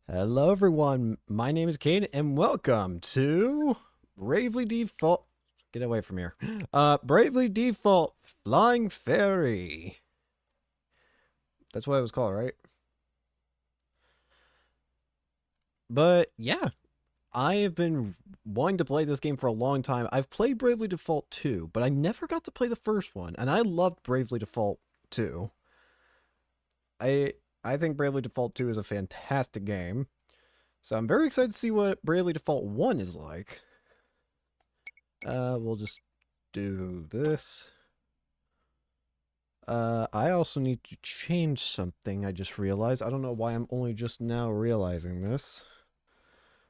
Hello everyone, my name is Caden and welcome to Bravely Default. Get away from here. Bravely Default Flying Fairy. That's what it was called, right? But yeah, I have been wanting to play this game for a long time. I've played Bravely Default 2, but I never got to play the first one, and I loved Bravely Default 2. I I think Bravely Default 2 is a fantastic game. So I'm very excited to see what Bravely Default 1 is like. We'll just do this. I also need to change something I just realized. I don't know why I'm only just now realizing this.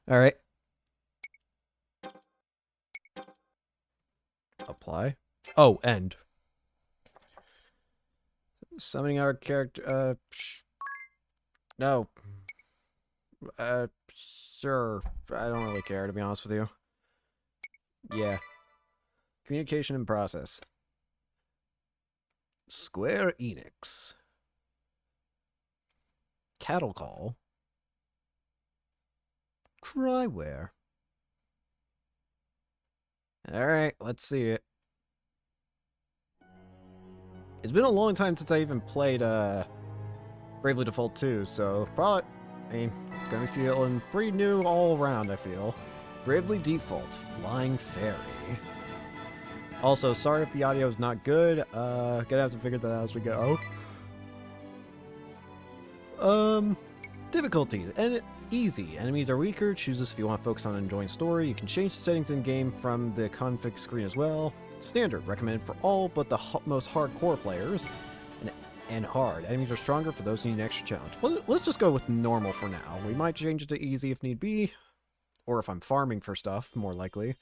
Alright. Apply. Oh, end. Summoning our character, no. Sure. I don't really care, to be honest with you. Yeah. Communication in process. Square Enix. Cattle Call. Cryware. Alright, let's see it. It's been a long time since I even played Bravely Default 2, so probably, I mean, it's gonna be feeling pretty new all around, I feel. Bravely Default Flying Fairy. Also, sorry if the audio is not good. Gonna have to figure that out as we go. Difficulties. And easy. Enemies are weaker. Choose this if you want to focus on enjoying story. You can change the settings in game from the config screen as well. Standard. Recommended for all but the most hardcore players. And hard. Enemies are stronger for those who need an extra challenge. Well, let's just go with normal for now. We might change it to easy if need be. Or if I'm farming for stuff, more likely.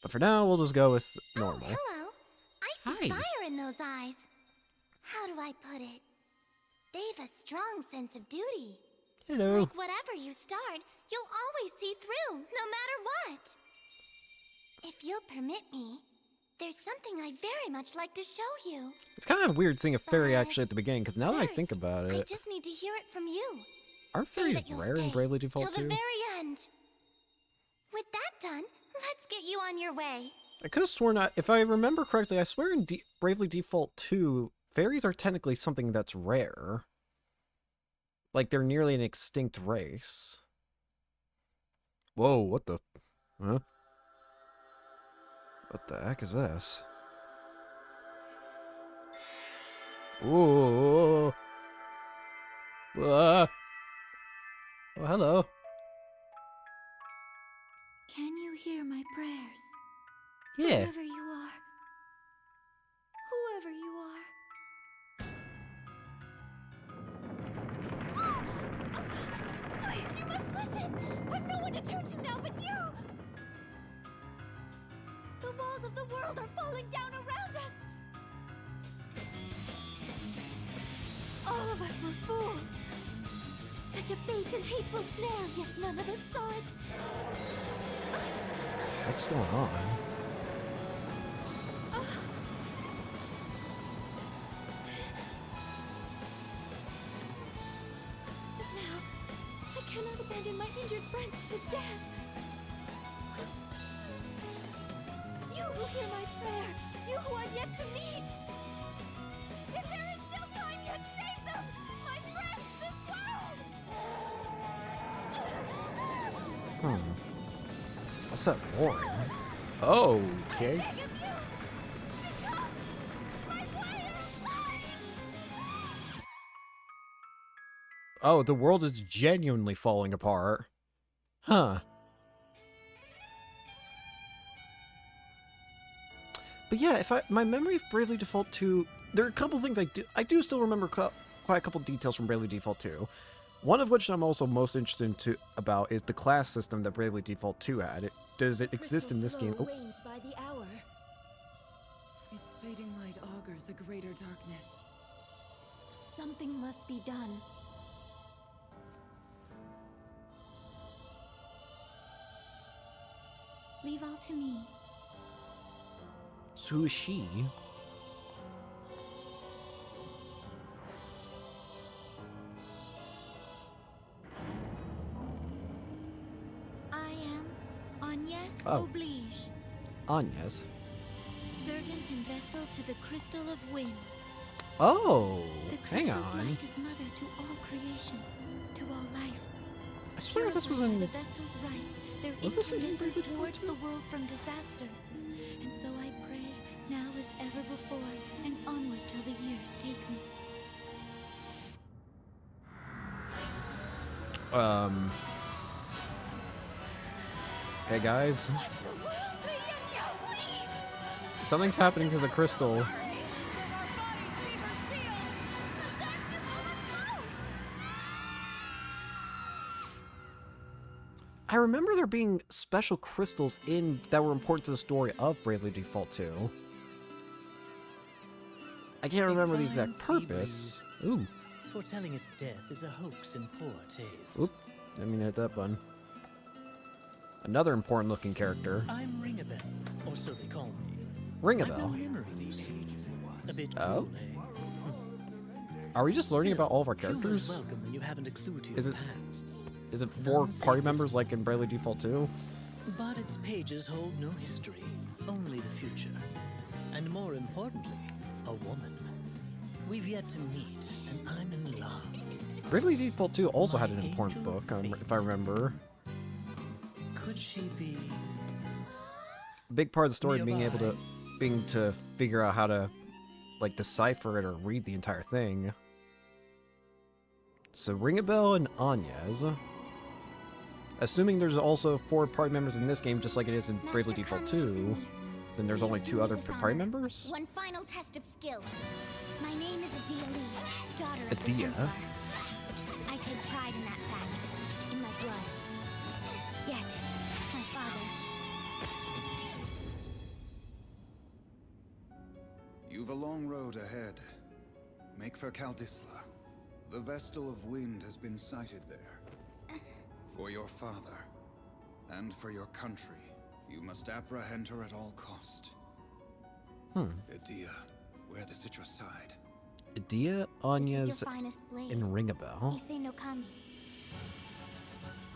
But for now, we'll just go with normal. Oh, hello. I see fire in those eyes. How do I put it? They've a strong sense of duty. Hello. Like whatever you start, you'll always see through, no matter what. If you'll permit me, there's something I'd very much like to show you. It's kind of weird seeing a fairy But actually at the beginning, because now that I think first, about I it, just need to hear it from you. aren't Say fairies that you'll rare in stay Bravely Default till 2? the very end. With that done, let's get you on your way. I could have sworn, if I remember correctly, I swear in Bravely Default 2, fairies are technically something that's rare. Like, they're nearly an extinct race. Whoa, what the... Huh? What the heck is this? Ooh. Oh, hello. Can you hear my prayers? Yeah. Wherever you are. Whoever you are. Please, you must listen! I've no one to turn to now but you! The walls of the world are falling down around us! All of us were fools! Such a base and hateful snare, yet none of us saw it! What's going on? Now, I cannot abandon my injured friends to death. You who hear my prayer, you who I've yet to meet. If there is still time, yet save them, my friends, this world. What's that roaring? Oh, okay. I beg of you, become my player of life. Oh, the world is genuinely falling apart. Huh. But yeah, if my memory of Bravely Default 2, there are a couple things I do still remember quite a couple details from Bravely Default 2. One of which I'm also most interested about is the class system that Bravely Default 2 had. Does it exist in this game? Oh. Wanes by the hour. Its fading light augurs a greater darkness. Something must be done. Leave all to me. So who is she? Agnes Oh. oblige. Agnes. Servant and vestal to the crystal of wind. Oh, The hang crystal's on. light is mother to all creation, to all life. I swear this was Purified by in... the vestal's rites, their Was this in incandescence Bravely Default wards 2? the world from disaster. And so I pray, now as ever before, and onward till the years take me. Hey guys. Something's happening to the crystal. I remember there being special crystals in that were important to the story of Bravely Default 2. I can't remember the exact purpose. Ooh. Foretelling its death is a hoax in poor taste. Oop. Didn't mean to hit that button. Another important looking character. I'm Ringabel, or so they call me. Ring a I've no bell. memory these days. A bit Oh? cool, eh? Are we just learning Still, about all of our humor's characters? welcome when you haven't a clue to your Is it- past. Is it 4 party members like in Bravely Default 2? But its pages hold no history, only the future. And more importantly, a woman. We've yet to meet, and I'm in love. Bravely Default 2 also had an My important angel book, of fate. if I remember. Could she be... A big part of the story Nearby. being to figure out how to, like, decipher it or read the entire thing. So Ring a Bell and Agnes. Assuming there's also 4 party members in this game, just like it is in Master, Bravely Default come 2, listen. then there's only Please 2 do me other this party honor. members? One final test of skill. My name is Adia Lee, daughter of the Adia? Templar. I take pride in that fact, in my blood. Yet, my father, You've a long road ahead. Make for Caldisla. The Vestal of Wind has been sighted there. For your father, and for your country, you must apprehend her at all cost. Adia, wear this at your side. Adia, this Agnes, is your finest blade. and Ring a Bell. Issei no Kami.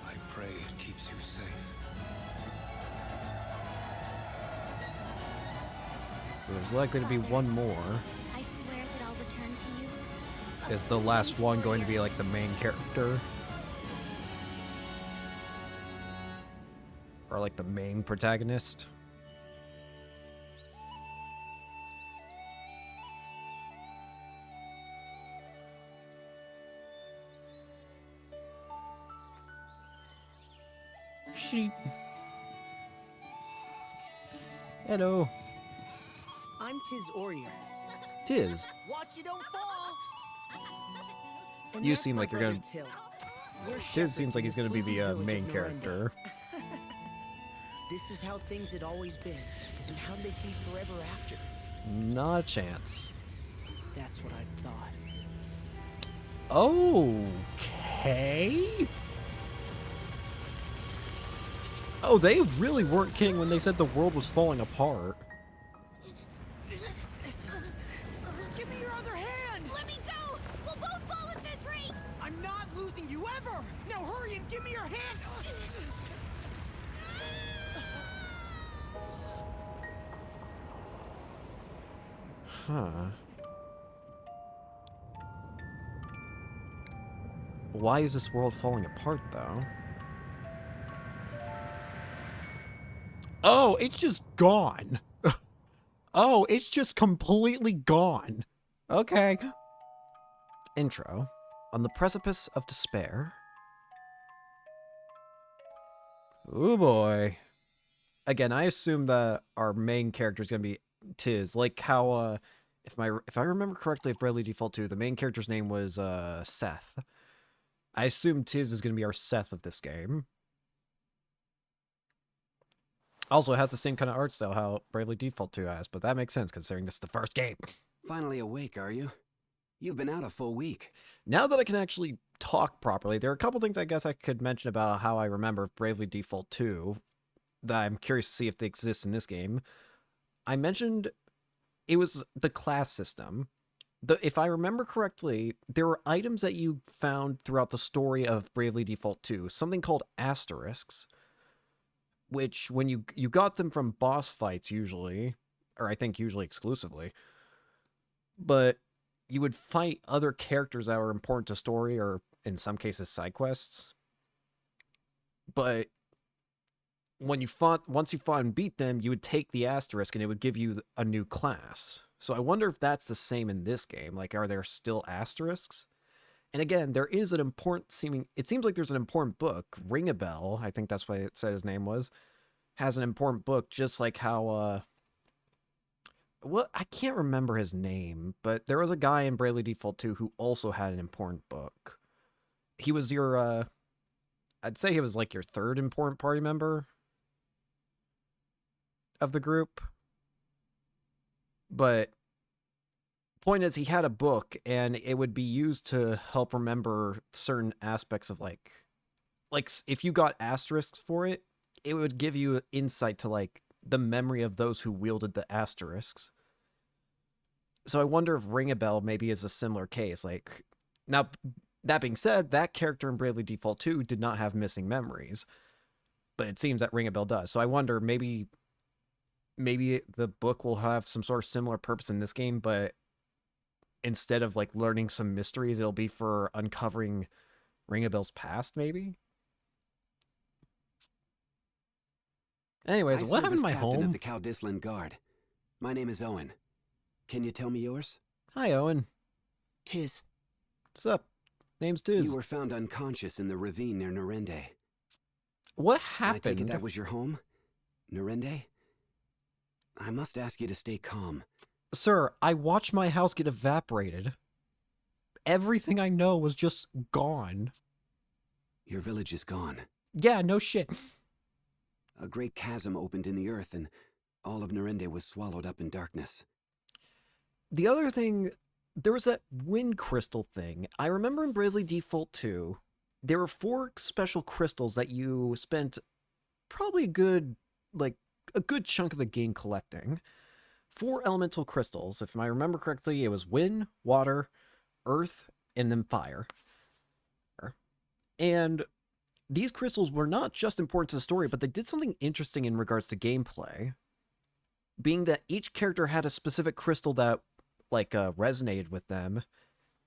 I pray it keeps you safe. So there's likely to be one more. I swear that I'll return to you. Is the last one going to be like the main character? Or like the main protagonist? Sheep. Hello. I'm Tiz Orier. Tiz. Watch you don't fall. And You that's seem my like you're brother gonna- Till. We're Tiz shepherds seems like in he's gonna be sleepy the village of main Norenda. character. This is how things had always been, and how they'd be forever after. Not a chance. That's what I thought. Okay. Oh, they really weren't kidding when they said the world was falling apart. Give me your other hand! Let me go! We'll both fall at this rate! I'm not losing you ever! Now hurry and give me your hand! Huh. Why is this world falling apart, though? Oh, it's just gone. Oh, it's just completely gone. Okay. Intro. On the precipice of despair. Oh boy. Again, I assume that our main character is going to be Tiz. Like how, if I remember correctly, if Bravely Default 2, the main character's name was Seth. I assume Tiz is going to be our Seth of this game. Also, it has the same kind of art style how Bravely Default 2 has, but that makes sense considering this is the first game. Finally awake, are you? You've been out a full week. Now that I can actually talk properly, there are a couple things I guess I could mention about how I remember Bravely Default 2 that I'm curious to see if they exist in this game. I mentioned it was the class system. If I remember correctly, there were items that you found throughout the story of Bravely Default 2, something called asterisks, which when you got them from boss fights usually, or I think usually exclusively, but you would fight other characters that were important to story, or in some cases side quests. But once you fought and beat them, you would take the asterisk and it would give you a new class. So I wonder if that's the same in this game. Like, are there still asterisks? And again, there is an important it seems like there's an important book. Ring a Bell, I think that's what it said his name was, has an important book, just like how, well, I can't remember his name, but there was a guy in Bravely Default 2 who also had an important book. He was your, I'd say he was like your third important party member of the group. But point is, he had a book, and it would be used to help remember certain aspects of like if you got asterisks for it, it would give you insight to like the memory of those who wielded the asterisks. So I wonder if Ring a Bell maybe is a similar case. Like, now, that being said, that character in Bravely Default 2 did not have missing memories, but it seems that Ring a Bell does. So I wonder maybe the book will have some sort of similar purpose in this game, but instead of like learning some mysteries, it'll be for uncovering Ring a Bell's past, maybe? Anyways, what happened to my captain home? of the Caldislan Guard. My name is Owen. Can you tell me yours? Hi, Owen. Tis. What's up? Name's Tiz. You were found unconscious in the ravine near Narende. What I take it happened? that was your home? Narende? I must ask you to stay calm. Sir, I watched my house get evaporated. Everything I know was just gone. Your village is gone. Yeah, no shit. A great chasm opened in the earth, and all of Narende was swallowed up in darkness. The other thing, there was that wind crystal thing. I remember in Bravely Default 2, there were 4 special crystals that you spent probably a good chunk of the game collecting. 4 elemental crystals. If I remember correctly, it was wind, water, earth, and then fire. And these crystals were not just important to the story, but they did something interesting in regards to gameplay. Being that each character had a specific crystal that resonated with them,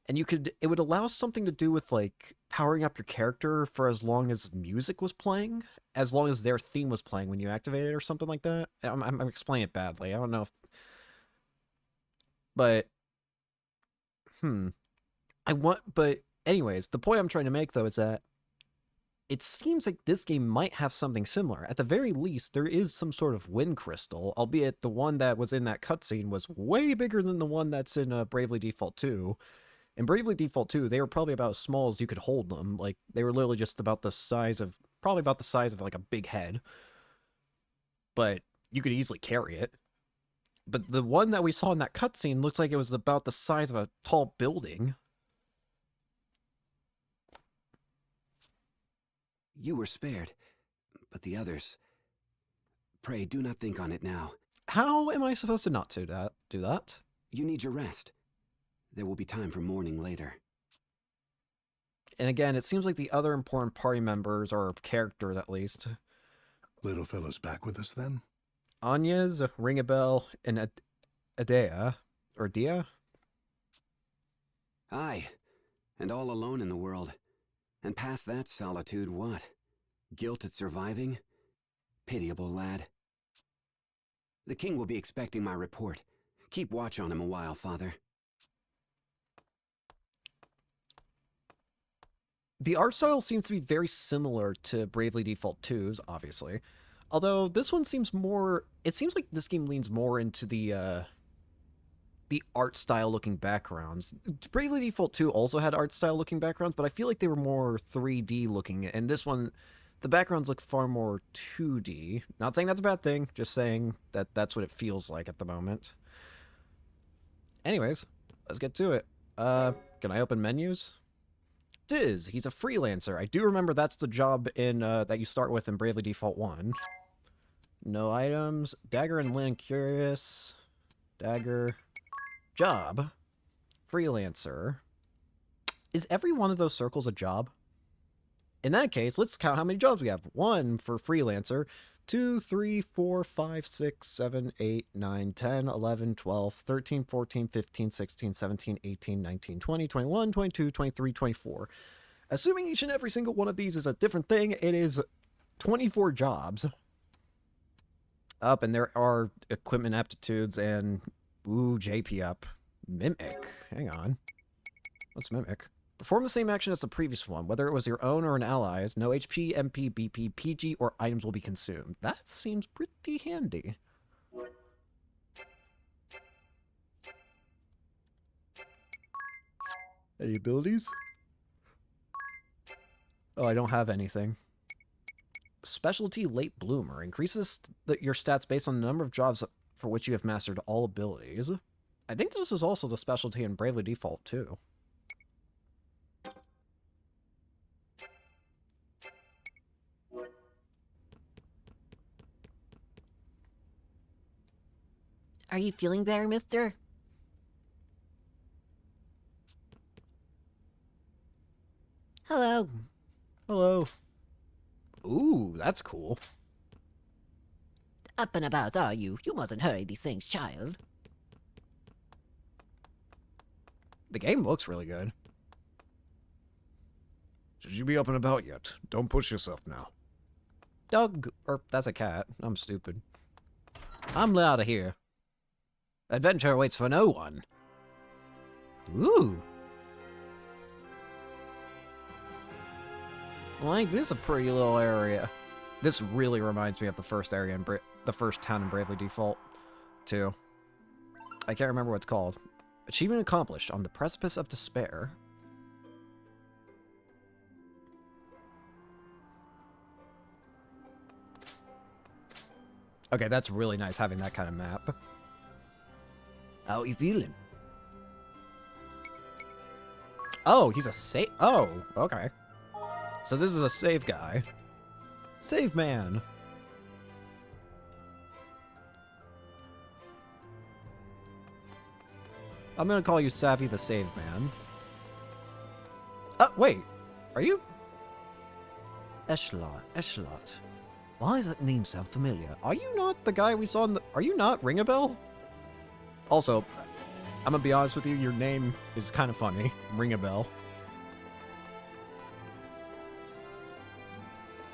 and it would allow something to do with like powering up your character for as long as music was playing, as long as their theme was playing when you activate it or something like that. I'm explaining it badly. I don't know if, but but anyways, the point I'm trying to make though is that it seems like this game might have something similar. At the very least, there is some sort of wind crystal, albeit the one that was in that cutscene was way bigger than the one that's in Bravely Default 2. In Bravely Default 2, they were probably about as small as you could hold them. Like, they were literally just about the size of like a big head. But you could easily carry it. But the one that we saw in that cutscene looks like it was about the size of a tall building. You were spared, but the others... Pray, do not think on it now. How am I supposed to not do that? You need your rest. There will be time for mourning later. And again, it seems like the other important party members, or characters at least... Little fella's back with us then? Anya's, Ring a Bell, and Adea. Or Dia? Aye, and all alone in the world. And past that solitude, what? Guilt at surviving? Pitiable lad. The king will be expecting my report. Keep watch on him a while, father. The art style seems to be very similar to Bravely Default 2's, obviously. Although this one seems more... It seems like this game leans more into the art style looking backgrounds. Bravely Default 2 also had art style looking backgrounds, but I feel like they were more 3D looking, and this one, the backgrounds look far more 2D. Not saying that's a bad thing, just saying that that's what it feels like at the moment. Anyways, let's get to it. Can I open menus? Diz, he's a freelancer. I do remember that's the job in that you start with in Bravely Default 1. No items. Dagger and Lynn curious. Dagger. Job. Freelancer. Is every one of those circles a job? In that case, let's count how many jobs we have. 1 for freelancer, 2, 3, 4, 5, 6, 7, 8, 9, 10, 11, 12, 13, 14, 15, 16, 17, 18, 19, 20, 21, 22, 23, 24. Assuming each and every single one of these is a different thing, it is 24 jobs. Up, and there are equipment aptitudes and... Ooh, JP up. Mimic. Hang on. What's Mimic? Perform the same action as the previous one, whether it was your own or an ally's. No HP, MP, BP, PG, or items will be consumed. That seems pretty handy. Any abilities? Oh, I don't have anything. Specialty Late Bloomer. Increases your stats based on the number of jobs for which you have mastered all abilities. I think this is also the specialty in Bravely Default, too. Are you feeling better, mister? Hello. Hello. Ooh, that's cool. Up and about, are you? You mustn't hurry these things, child. The game looks really good. Should you be up and about yet? Don't push yourself now. Doug, or that's a cat. I'm stupid. I'm out of here. Adventure waits for no one. Ooh. Like, this is a pretty little area. This really reminds me of the first area in the first town in Bravely Default, too. I can't remember what it's called. Achievement accomplished. On the precipice of despair. Okay, that's really nice having that kind of map. How you feeling? Oh, he's a save. Oh, okay. So this is a save guy. Save man. I'm gonna call you Savvy the Save Man. Wait. Are you? Echelot. Why does that name sound familiar? Are you not the guy we saw in the... Are you not Ring a Bell? Also, I'm gonna be honest with you, your name is kind of funny. Ring a Bell.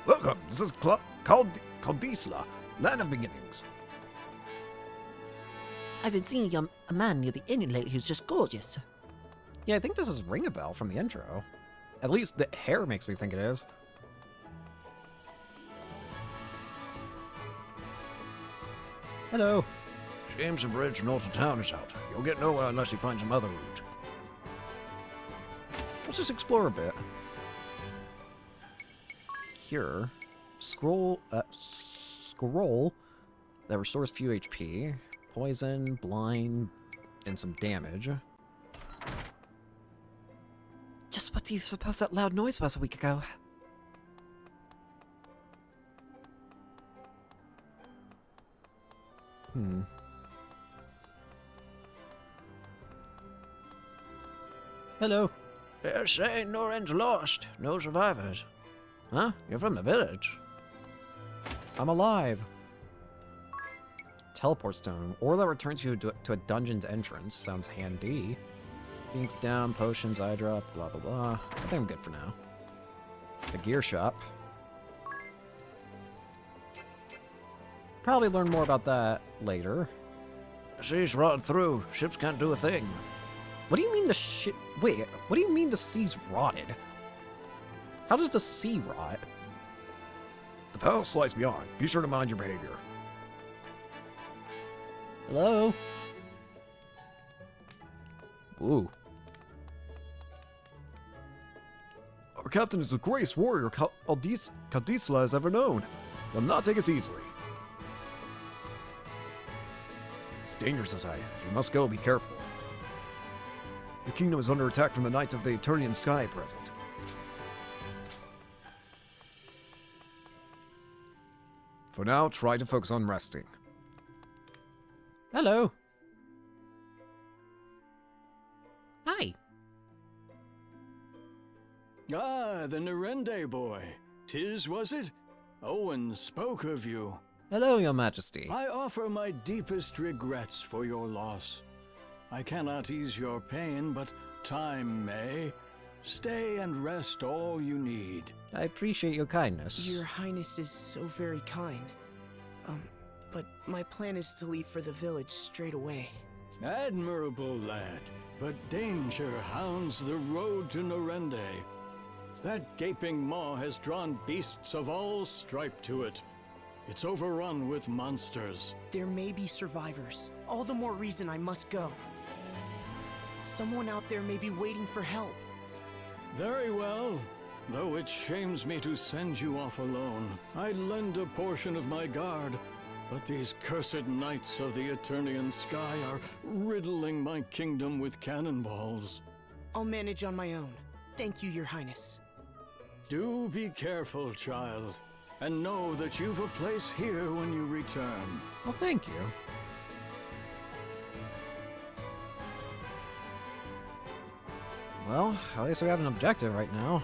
Welcome, this is Caldisla, Land of Beginnings. I've been seeing a man near the inn lately who's just gorgeous. Yeah, I think this is Ring a Bell from the intro. At least the hair makes me think it is. Hello. James and Bridge north of town is out. You'll get nowhere unless you find some other route. Let's just explore a bit. Cure. Scroll that restores few HP. Poison, blind, and some damage. Just what do you suppose that loud noise was a week ago? Hello. They're saying no end's lost, no survivors. Huh? You're from the village. I'm alive. Teleport stone. Or that returns you to a dungeon's entrance. Sounds handy. Phoenix down, potions, eye drop, blah blah blah. I think I'm good for now. The gear shop. Probably learn more about that later. The sea's rotted through. Ships can't do a thing. What do you mean the ship? Wait, what do you mean the sea's rotted? How does the sea rot? The palace lies beyond. Be sure to mind your behavior. Hello? Ooh. Our captain is the greatest warrior Cadisla has ever known. Will not take us easily. It's dangerous as If you must go, be careful. The kingdom is under attack from the Knights of the Eternian Sky at present. For now, try to focus on resting. Hello. Hi. Ah, the Nerende boy. 'Tis, was it? Owen spoke of you. Hello, Your Majesty. I offer my deepest regrets for your loss. I cannot ease your pain, but time may. Stay and rest all you need. I appreciate your kindness. Your Highness is so very kind. But my plan is to leave for the village straight away. Admirable, lad. But danger hounds the road to Norende. That gaping maw has drawn beasts of all stripe to it. It's overrun with monsters. There may be survivors. All the more reason I must go. Someone out there may be waiting for help. Very well. Though it shames me to send you off alone, I'd lend a portion of my guard. But these cursed knights of the Eternian sky are riddling my kingdom with cannonballs. I'll manage on my own. Thank you, Your Highness. Do be careful, child. And know that you've a place here when you return. Well, thank you. Well, at least we have an objective right now.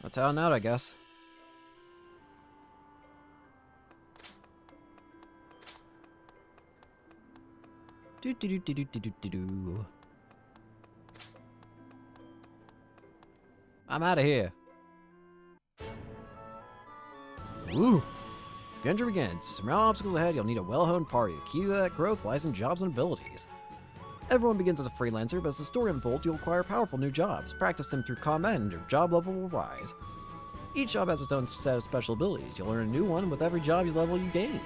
Let's head on out, I guess. Do do do do do do do do. I'm out of here. Woo! The adventure begins. Surmount obstacles ahead, you'll need a well-honed party. The key to that growth lies in jobs and abilities. Everyone begins as a freelancer, but as the story unfolds, you'll acquire powerful new jobs. Practice them through combat, and your job level will rise. Each job has its own set of special abilities. You'll learn a new one with every job level you gain.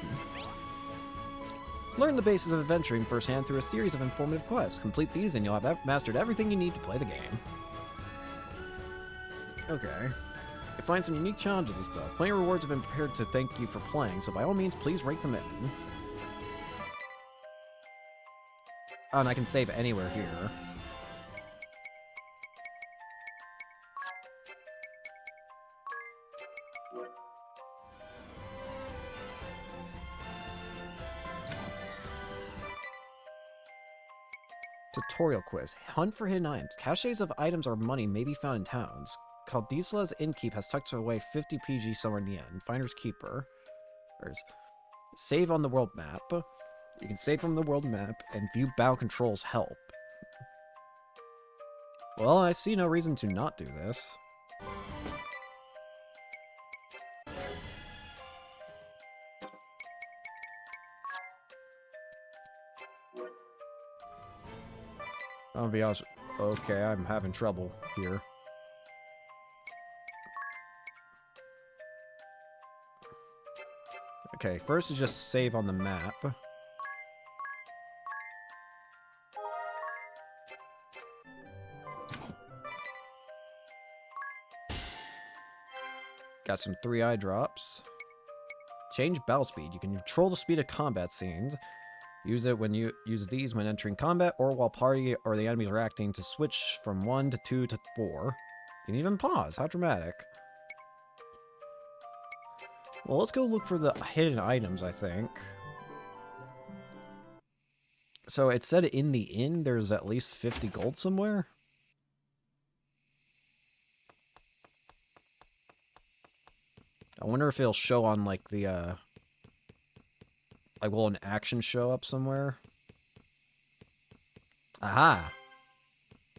Learn the basics of adventuring firsthand through a series of informative quests. Complete these, and you'll have mastered everything you need to play the game. Okay. You find some unique challenges and stuff. Player rewards have been prepared to thank you for playing, so by all means, please rate them in. Oh, and I can save anywhere here. Tutorial quiz. Hunt for hidden items. Caches of items or money may be found in towns. Caldisla's Innkeep has tucked away 50 PG somewhere in the end. Finder's Keeper. There's save on the world map. You can save from the world map and view battle controls help. Well, I see no reason to not do this. I'll be honest. Okay, I'm having trouble here. Okay, first is just save on the map. Got some 3-eye drops. Change battle speed. You can control the speed of combat scenes. Use these when entering combat or while party or the enemies are acting to switch from 1 to 2 to 4. You can even pause. How dramatic. Well, let's go look for the hidden items, I think. So it said in the inn there's at least 50 gold somewhere? I wonder if it'll show on, like, the, like, will an action show up somewhere? Aha!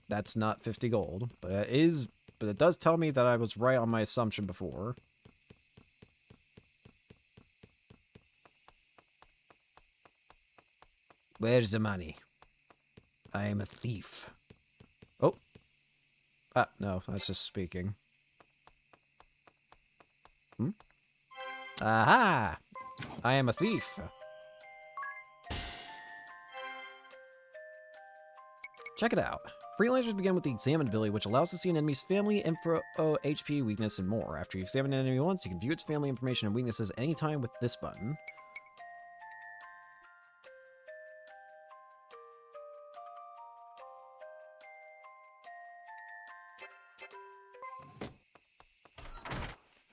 That's not 50 gold, but it does tell me that I was right on my assumption before. Where's the money? I am a thief. Oh. Ah, no, that's just speaking. Aha! I am a thief. Check it out. Freelancers begin with the Examine ability, which allows to see an enemy's family, info, HP, weakness, and more. After you examine an enemy once, you can view its family information and weaknesses anytime with this button.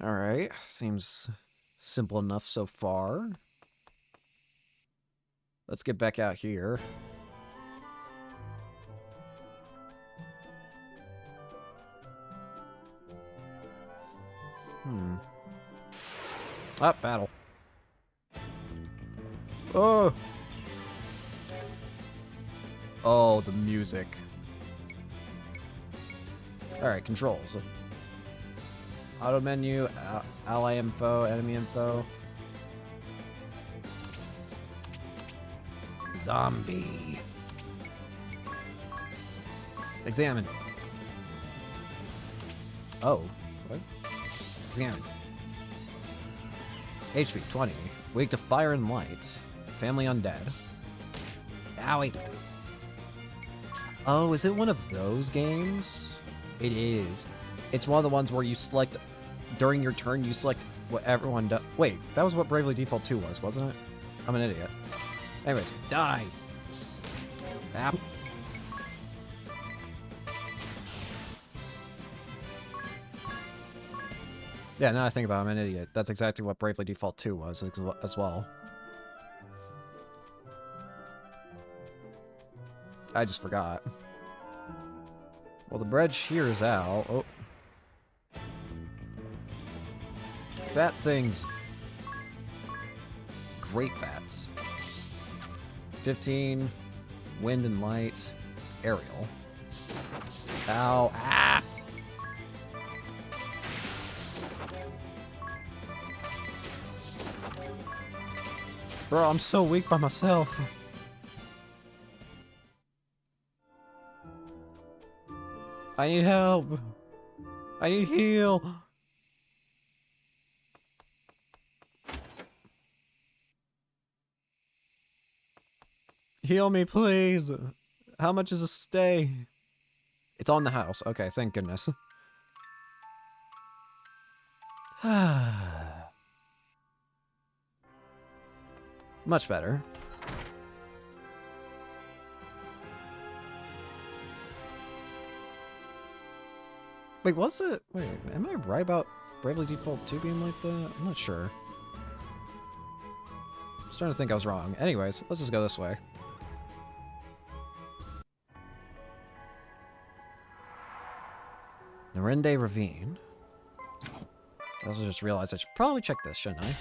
Alright, seems simple enough so far. Let's get back out here. Up, battle. Oh! Oh, the music. Alright, controls. Auto menu, ally info, enemy info. Zombie. Examine. Oh, what? Examine. HP 20. Weak to fire and light. Family undead. Owie. Oh, is it one of those games? It is. It's one of the ones where you select, during your turn, you select what everyone does. Wait, that was what Bravely Default 2 was, wasn't it? I'm an idiot. Anyways, die. App. Yeah, now I think about it, I'm an idiot. That's exactly what Bravely Default 2 was as well. I just forgot. Well, the bread shears out. Oh. Bat things. Great bats. 15. Wind and light. Aerial. Ow. Ah! Bro, I'm so weak by myself. I need help. I need heal. Heal me, please. How much is a stay? It's on the house. Okay, thank goodness. Much better. Wait, was it? Wait, am I right about Bravely Default 2 being like that? I'm not sure. I was trying to think I was wrong. Anyways, let's just go this way. Narende Ravine. I also just realized I should probably check this, shouldn't I?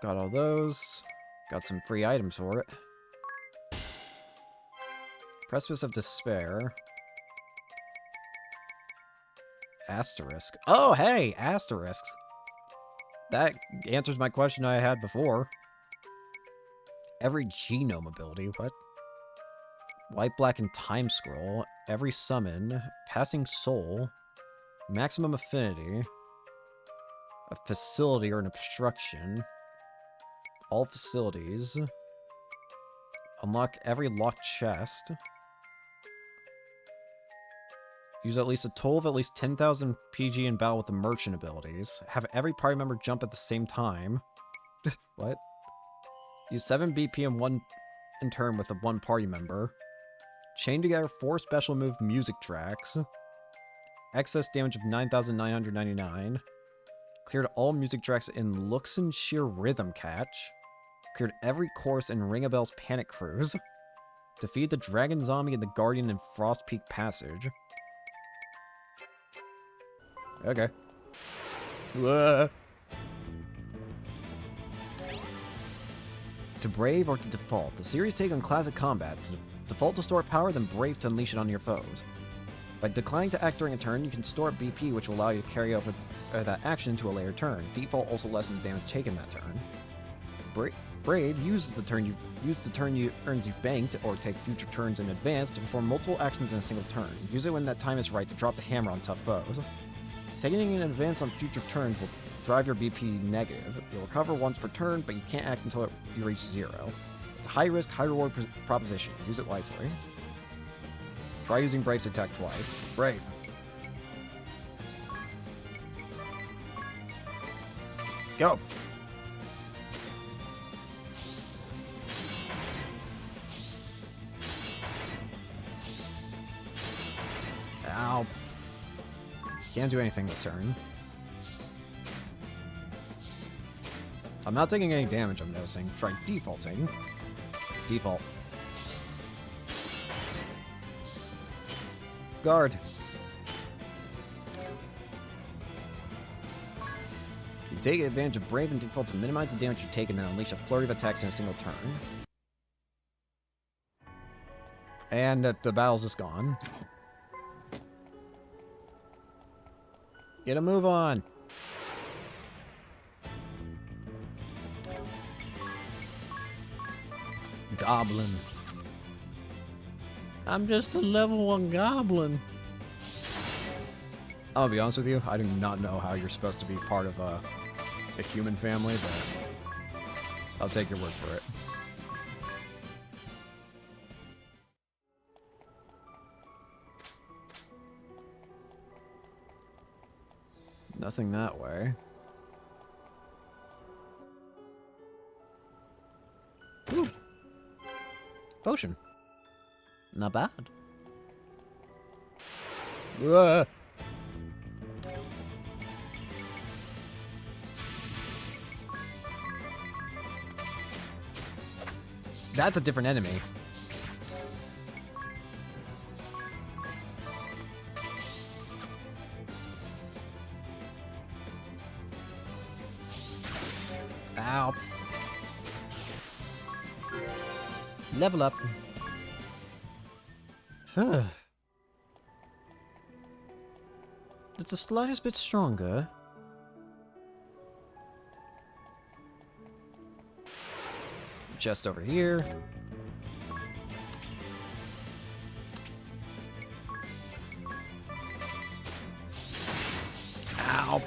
Got all those. Got some free items for it. Precipice of Despair. Asterisk. Oh, hey! Asterisks. That answers my question I had before. Every genome ability. What? White, black, and time scroll. Every summon. Passing soul. Maximum affinity. A facility or an obstruction. All facilities. Unlock every locked chest. Use at least a total of at least 10,000 PG in battle with the merchant abilities. Have every party member jump at the same time. What? Use 7 BP in turn with the one party member. Chain together 4 special move music tracks. Excess damage of 9,999. Cleared all music tracks in Luxon Sheer Rhythm Catch. Cleared every course in Ring a Bell's Panic Cruise. Defeat the Dragon Zombie and the Guardian in Frost Peak Passage. Okay. Whoa. To Brave or to Default. The series take on classic combat. To default to store power, then Brave to unleash it on your foes. By declining to act during a turn, you can store BP, which will allow you to carry over that action to a later turn. Default also lessens damage taken that turn. Brave uses the turn earns you banked or take future turns in advance to perform multiple actions in a single turn. Use it when that time is right to drop the hammer on tough foes. Taking in advance on future turns will drive your BP negative. You'll recover once per turn, but you can't act until you reach 0. It's a high-risk, high-reward proposition. Use it wisely. Try using Brave to attack twice. Brave. Go! Ow. Can't do anything this turn. I'm not taking any damage, I'm noticing. Try defaulting. Default. Guard. You take advantage of Brave and Default to minimize the damage you take and then unleash a flurry of attacks in a single turn. And the battle's just gone. Get a move on. Goblin. I'm just a level 1 goblin. I'll be honest with you, I do not know how you're supposed to be part of a human family, but I'll take your word for it. Nothing that way. Ooh. Potion. Not bad. That's a different enemy. Ow. Level up. It's the slightest bit stronger. Chest over here. Ow.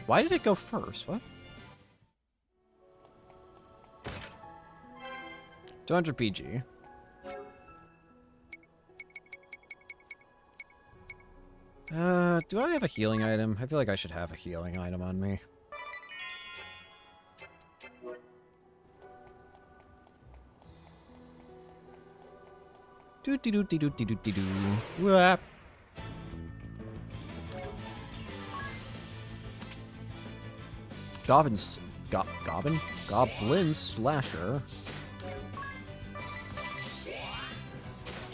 Why did it go first? What? 200 PG. Do I have a healing item? I feel like I should have a healing item on me. Wah. Goblin Slasher.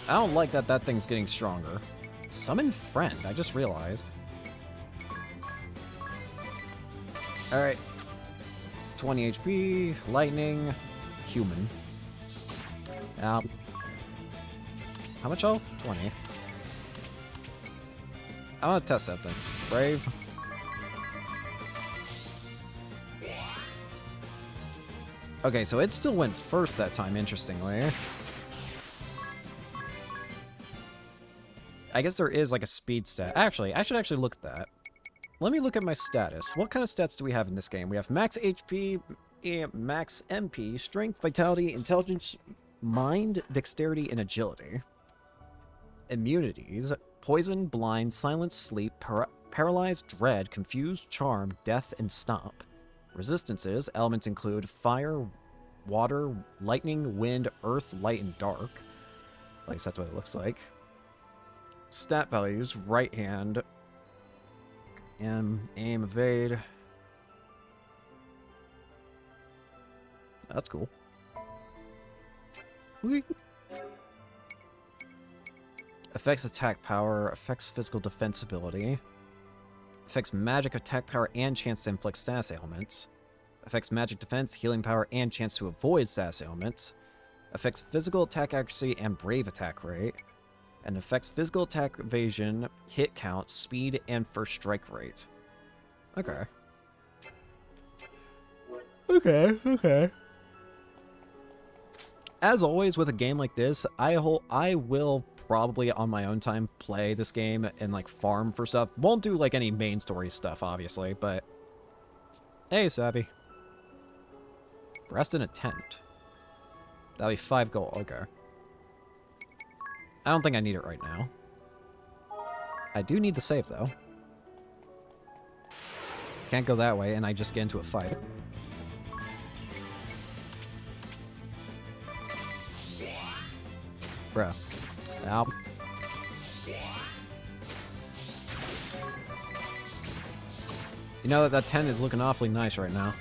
I don't like that that thing's getting stronger. Summon Friend, I just realized. Alright. 20 HP, Lightning, Human. How much health? 20. I want to test that thing. Brave. Okay, so it still went first that time, interestingly. I guess there is like a speed stat. Actually, I should actually look at that. Let me look at my status. What kind of stats do we have in this game? We have max HP, max MP, strength, vitality, intelligence, mind, dexterity, and agility. Immunities: poison, blind, silence, sleep, paralyzed, dread, confused, charm, death, and stomp. Resistances: elements include fire, water, lightning, wind, earth, light, and dark. At least that's what it looks like. Stat values: right hand, aim, evade. That's cool. Whee. Affects attack power, affects physical defensibility, affects magic attack power and chance to inflict status ailments, affects magic defense, healing power, and chance to avoid status ailments, affects physical attack accuracy and brave attack rate, and affects physical attack evasion, hit count, speed, and first strike rate. Okay. Okay. As always with a game like this, I will probably on my own time play this game and like farm for stuff. Won't do like any main story stuff, obviously, but hey, Savvy. Rest in a tent. That'll be 5 gold. Okay. I don't think I need it right now. I do need the save, though. Can't go that way, and I just get into a fight. Bruh. Ow. You know that 10 is looking awfully nice right now.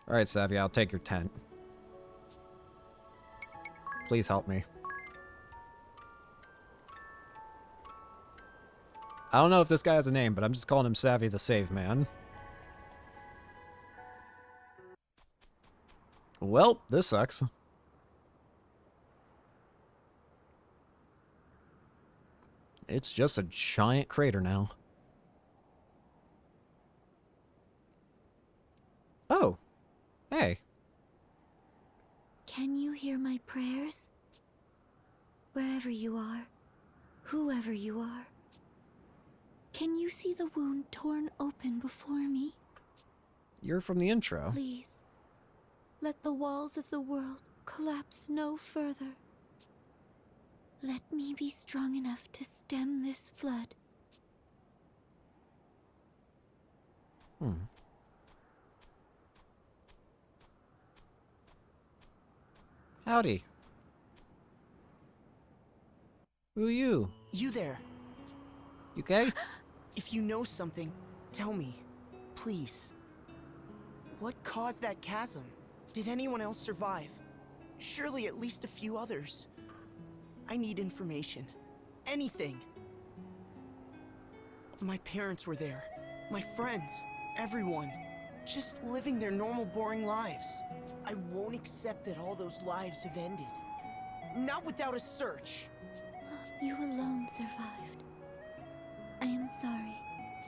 Alright, Savvy, I'll take your tent. Please help me. I don't know if this guy has a name, but I'm just calling him Savvy the Save Man. Well, this sucks. It's just a giant crater now. Oh. Hey. Can you hear my prayers? Wherever you are, whoever you are. Can you see the wound torn open before me? You're from the intro. Please, let the walls of the world collapse no further. Let me be strong enough to stem this flood. Howdy. Who are you? You there. You okay? If you know something, tell me. Please. What caused that chasm? Did anyone else survive? Surely at least a few others. I need information. Anything. My parents were there. My friends. Everyone. Just living their normal, boring lives. I won't accept that all those lives have ended. Not without a search. You alone survived. I am sorry.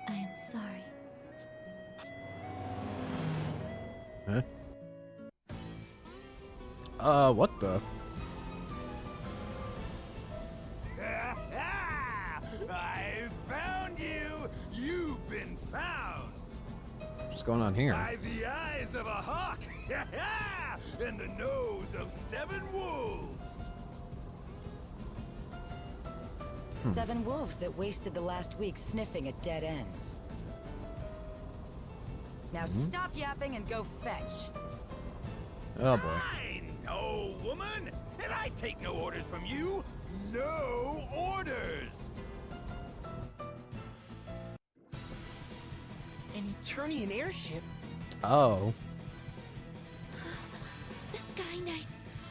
I am sorry. Huh? What the? I found you! You've been found! What's going on here? By the eyes of a hawk! And the nose of 7 wolves! 7 wolves that wasted the last week sniffing at dead ends. Now stop yapping and go fetch. Oh boy. I know, woman! And I take no orders from you! No orders! An Eternian airship? Oh. The Sky Knights.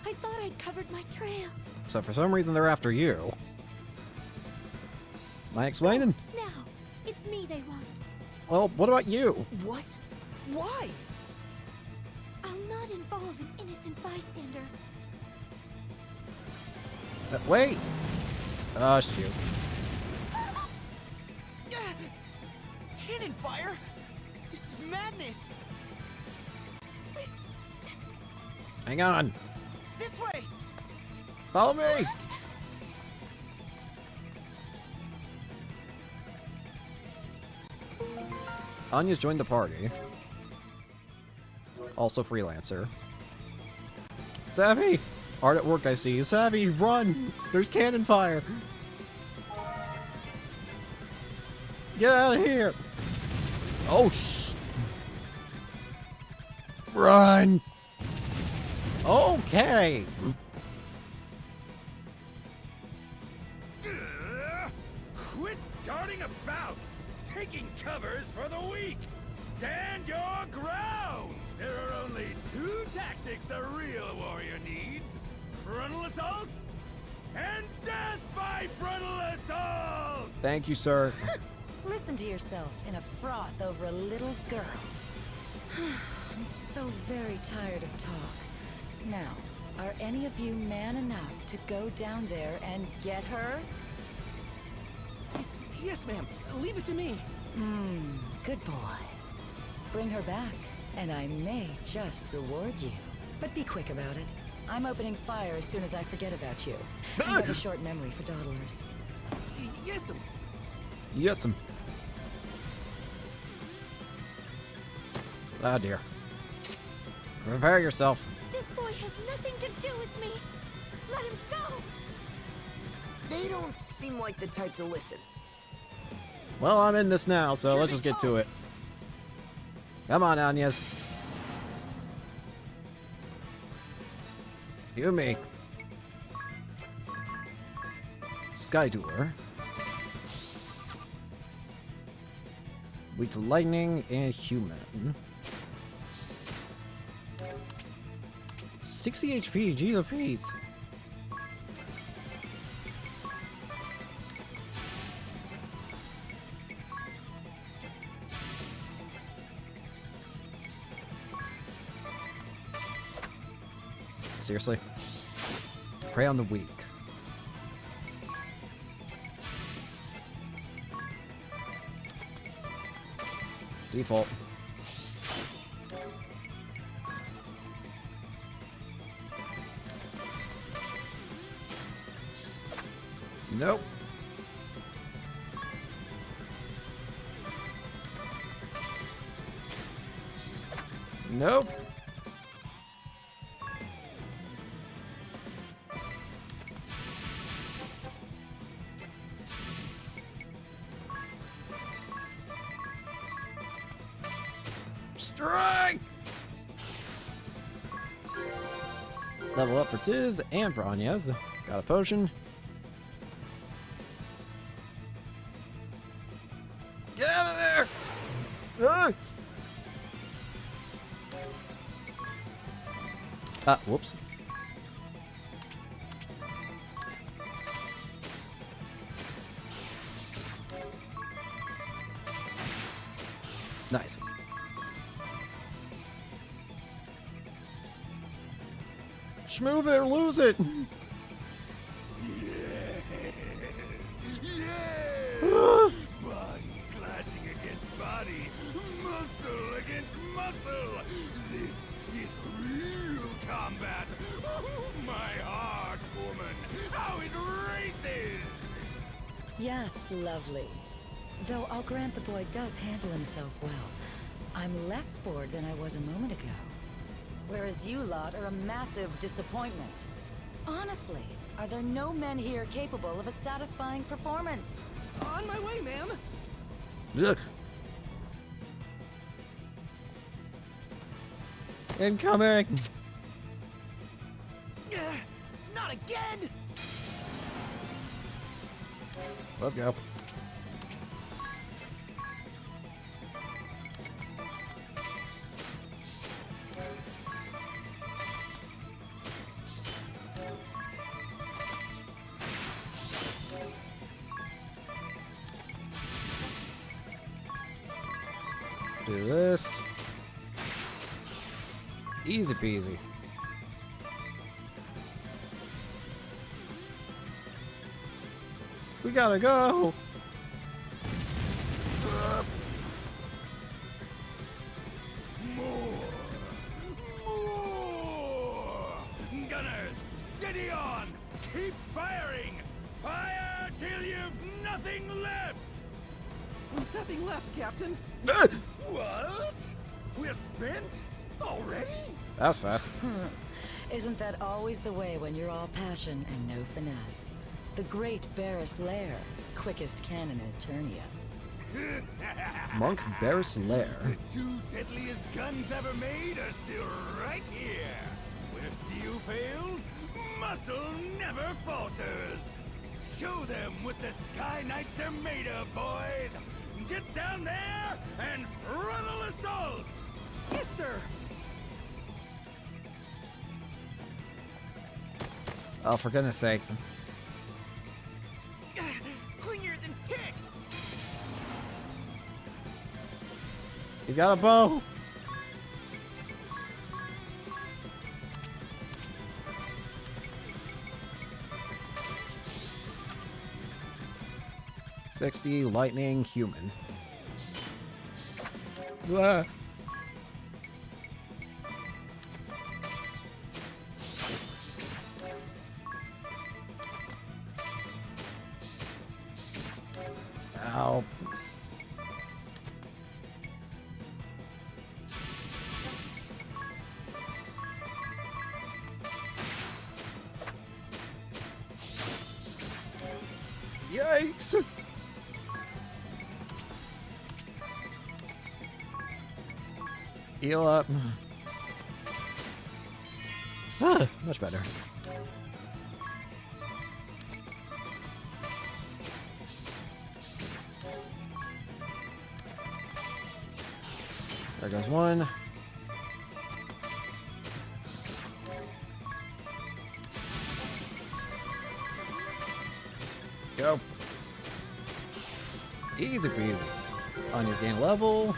I thought I'd covered my trail. So for some reason they're after you. Mind explaining? Now, it's me they want. Well, what about you? What? Why? I'll not involve an innocent bystander. Wait! Oh, shoot. Cannon fire? This is madness! Hang on. This way! Follow me! Anya's joined the party. Also freelancer. Savvy! Hard at work, I see. Savvy, run! There's cannon fire! Get out of here! Oh, run! Okay! Quit darting about! Taking covers for the weak! Stand your ground! There are only 2 tactics a real warrior needs. Frontal assault and death by frontal assault! Thank you, sir. Listen to yourself in a froth over a little girl. I'm so very tired of talk. Now, are any of you man enough to go down there and get her? Yes, ma'am. Leave it to me. Good boy. Bring her back, and I may just reward you. But be quick about it. I'm opening fire as soon as I forget about you. I have a short memory for dawdlers. Yes, ma'am. Yes, ma'am. Oh dear. Prepare yourself. This boy has nothing to do with me. Let him go. They don't seem like the type to listen. Well, I'm in this now, so let's just get to it. Come on, Anyas. You and me. Sky Dueler. Weak to lightning and human. 60 HP, jeez oh Pete. Seriously? Prey on the weak. Default. Nope. Nope. Strike! Level up for Tiz and for Anya's. Got a potion. Get out of there! Ugh! Ah, whoops. Nice. Schmove it or lose it! Body clashing against body, muscle against muscle. This is real combat. Oh, my heart, woman, how it races! Yes, lovely. Though I'll grant the boy does handle himself well. I'm less bored than I was a moment ago. Whereas you lot are a massive disappointment. Honestly, are there no men here capable of a satisfying performance? On my way, ma'am. Ugh. Incoming! Not again! Let's go. Do this. Easy peasy. We gotta go. More! Gunners, steady on! Keep firing! Fire till you've nothing left! Nothing left, Captain. What? We're spent? Already? That was fast. Isn't that always the way when you're all passion and no finesse? The great Barris Lair, quickest cannon in Eternia. Monk Barris Lair. The two deadliest guns ever made are still right here. Where steel fails, muscle never falters. Show them what the Sky Knights are made of, boys. Get down there and frontal assault! Yes, sir. Oh, for goodness sakes. Clingier than ticks. He's got a bow. $60 lightning human. Ah. Ow. Yikes! Heal up. Ah, much better. There goes one. go. Easy peasy. Anya's gain level.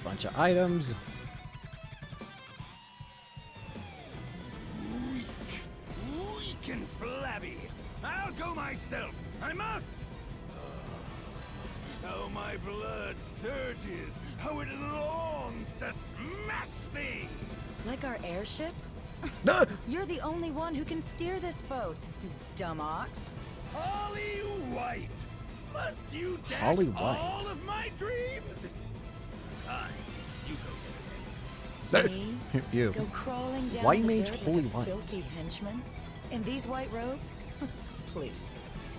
Bunch of items. Weak and flabby. I'll go myself. I must. How my blood surges. How it longs to smash things. Like our airship? You're the only one who can steer this boat, you dumb ox. Holly White! Must you dash Holly White. all of my dreams? Fine, you go get Me? You. Go crawling down White the mage, dirt Holy like a White. filthy henchman? In these white robes? Please.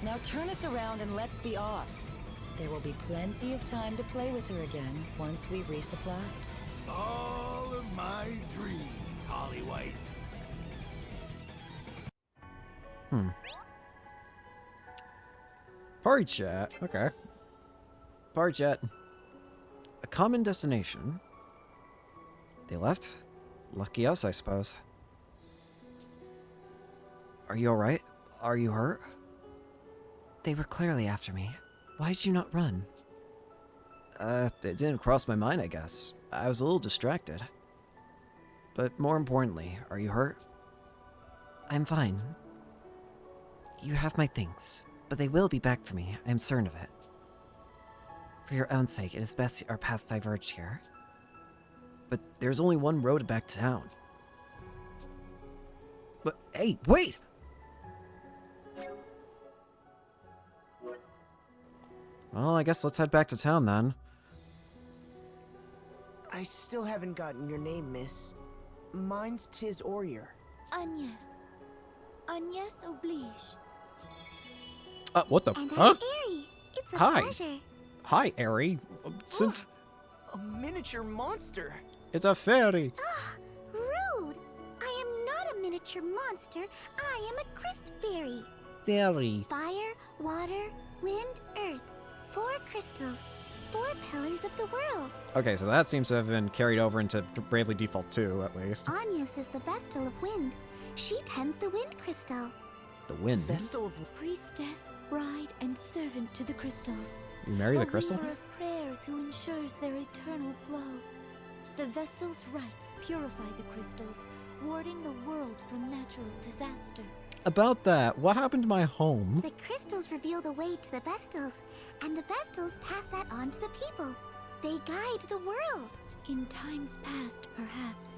Now turn us around and let's be off. There will be plenty of time to play with her again once we've resupplied. all of my dreams, Holly White. Party chat. Okay. Party chat. A common destination. They left? Lucky us, I suppose. Are you alright? Are you hurt? They were clearly after me. Why did you not run? It didn't cross my mind, I guess. I was a little distracted. But more importantly, are you hurt? I'm fine. You have my things, but they will be back for me. I am certain of it. For your own sake, it is best our paths diverged here. But there's only one road back to town. But hey, wait! Well, I guess let's head back to town then. I still haven't gotten your name, miss. Mine's Tis Orier. Agnes. Agnes oblige. What the? And Huh? I'm Airy. It's a Hi. pleasure. Hi, Airy. Since A miniature monster. it's a fairy. Rude. I am not a miniature monster. I am a Christ fairy. Fairy. Fire, water, wind, earth. 4 crystals. 4 pillars of the world. Okay, so that seems to have been carried over into Bravely Default 2, at least. Agnes is the Vestal of Wind. She tends the wind crystal. The wind. Vestal of... Priestess, bride, and servant to the crystals. You marry the A crystal? weaver of prayers who ensures their eternal glow. The Vestal's rites purify the crystals, warding the world from natural disaster. About that, what happened to my home? The crystals reveal the way to the Vestals, and the Vestals pass that on to the people. They guide the world. In times past, perhaps.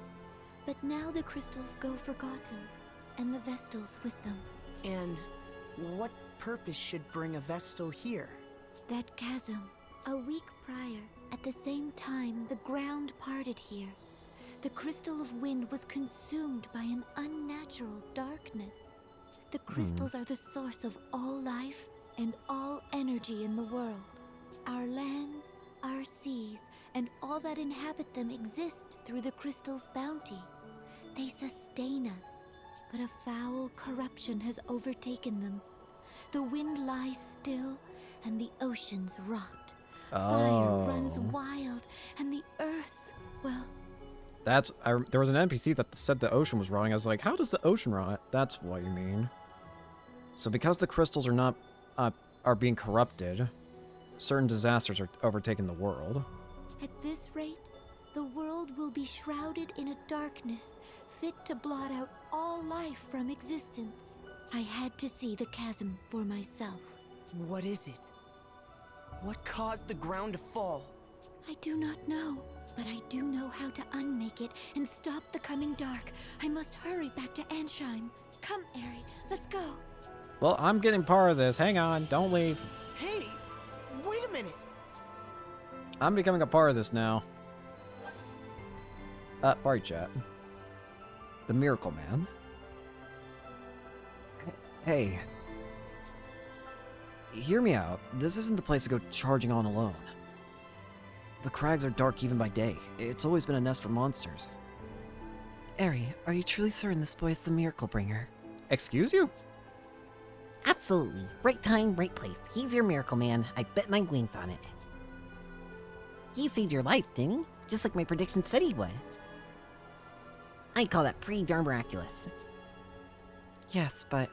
But now the crystals go forgotten, and the Vestals with them. And what purpose should bring a Vestal here? That chasm, a week prior, at the same time the ground parted here. The crystal of wind was consumed by an unnatural darkness. The crystals are the source of all life and all energy in the world. Our lands, our seas, and all that inhabit them exist through the crystal's bounty. They sustain us, but a foul corruption has overtaken them. The wind lies still, and the oceans rot. Fire runs wild, and the earth, well... There was an NPC that said the ocean was rotting. I was like, how does the ocean rot? That's what you mean. So because the crystals are not, are being corrupted, certain disasters are overtaking the world. At this rate, the world will be shrouded in a darkness fit to blot out all life from existence. I had to see the chasm for myself. What is it? What caused the ground to fall? I do not know, but I do know how to unmake it and stop the coming dark. I must hurry back to Ansheim. Come, Airy, let's go. Well, I'm getting part of this. Hang on, don't leave. Hey, wait a minute. I'm becoming a part of this now. Party chat. The Miracle Man. Hey. Hear me out. This isn't the place to go charging on alone. The crags are dark even by day. It's always been a nest for monsters. Eri, are you truly certain this boy is the Miracle Bringer? Excuse you? Absolutely. Right time, right place. He's your miracle man. I bet my wings on it. He saved your life, didn't he? Just like my prediction said he would. I call that pretty darn miraculous. Yes, but...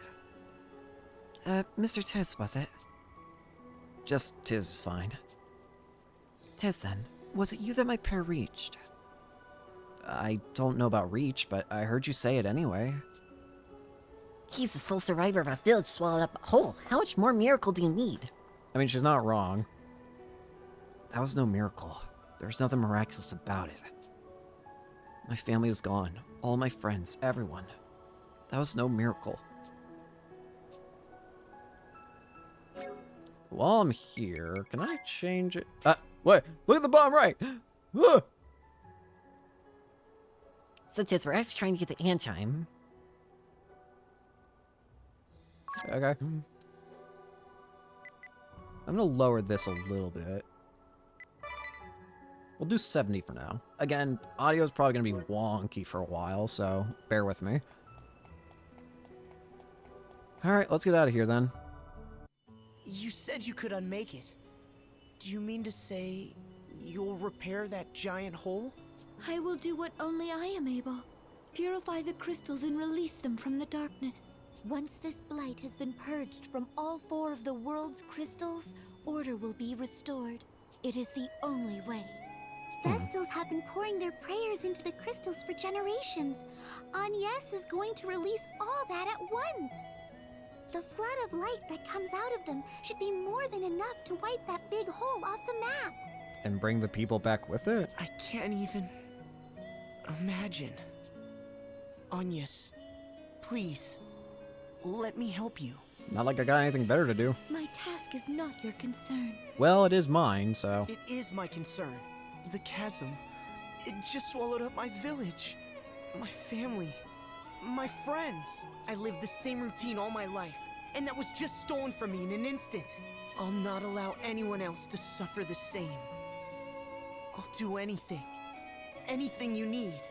Mr. Tiz, was it? Just Tiz is fine. Tiz, then. Was it you that my pair reached? I don't know about reach, but I heard you say it anyway. He's the sole survivor of a village swallowed up whole. How much more miracle do you need? I mean, she's not wrong. That was no miracle. There was nothing miraculous about it. My family was gone. All my friends, everyone. That was no miracle. While I'm here, can I change it? Wait, look at the bottom right! So Tiz, we're actually trying to get the hand chime. Okay. I'm gonna lower this a little bit. We'll do 70 for now. Again, audio is probably gonna be wonky for a while, so bear with me. Alright, let's get out of here then. You said you could unmake it. Do you mean to say you'll repair that giant hole? I will do what only I am able. Purify the crystals and release them from the darkness. Once this blight has been purged from all 4 of the world's crystals, order will be restored. It is the only way. Vestals have been pouring their prayers into the crystals for generations. Agnes is going to release all that at once. The flood of light that comes out of them should be more than enough to wipe that big hole off the map. And bring the people back with it? I can't even imagine. Agnes, please, let me help you. Not like I got anything better to do. My task is not your concern. Well, it is mine, so... It is my concern. The chasm, it just swallowed up my village, my family, my friends. I lived the same routine all my life, and that was just stolen from me in an instant. I'll not allow anyone else to suffer the same. I'll do anything. Anything you need.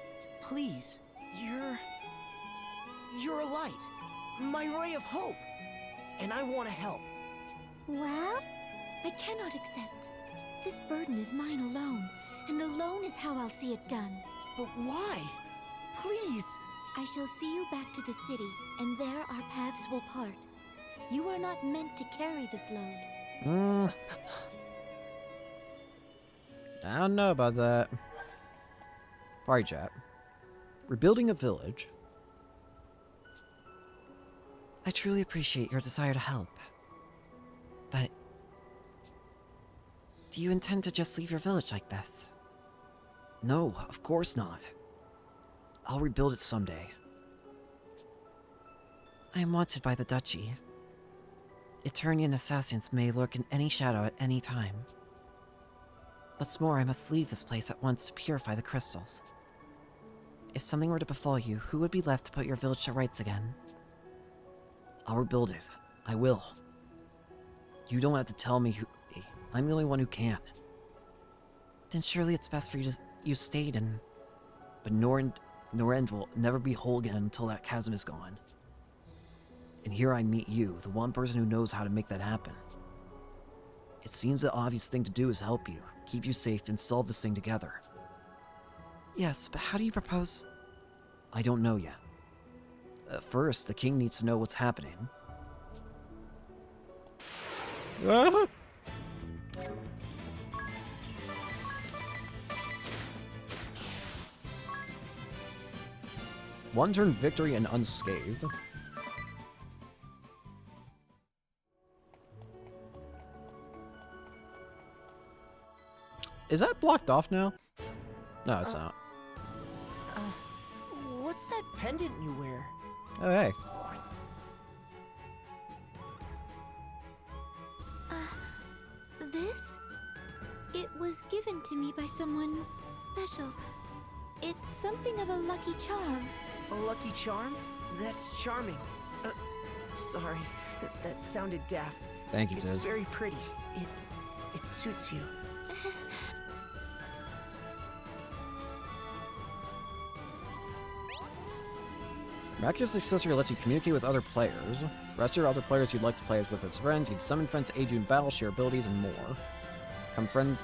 Please. You're a light. My ray of hope. And I want to help. Well? I cannot accept. This burden is mine alone, and alone is how I'll see it done. But why? Please! I shall see you back to the city, and there our paths will part. You are not meant to carry this load. I don't know about that. Party chat. Rebuilding a village. I truly appreciate your desire to help. But... do you intend to just leave your village like this? No, of course not. I'll rebuild it someday. I am wanted by the Duchy. Eternian assassins may lurk in any shadow at any time. What's more, I must leave this place at once to purify the crystals. If something were to befall you, who would be left to put your village to rights again? I'll rebuild it. I will. You don't have to tell me who... I'm the only one who can. Then surely it's best for you to... you stayed and... But Norend will never be whole again until that chasm is gone. And here I meet you, the one person who knows how to make that happen. It seems the obvious thing to do is help you, keep you safe, and solve this thing together. Yes, but how do you propose... I don't know yet. First, the king needs to know what's happening. One turn victory and unscathed. Is that blocked off now? No, it's not. What's that pendant you wear? Oh, hey. This? It was given to me by someone special. It's something of a lucky charm. A lucky charm? That's charming. Sorry, that sounded daft. Thank you, Tiz. It's very pretty. It suits you. Miraculous Accessory lets you communicate with other players. Register other players you'd like to play with as friends. You can summon friends to aid you in battle, share abilities, and more. Come friend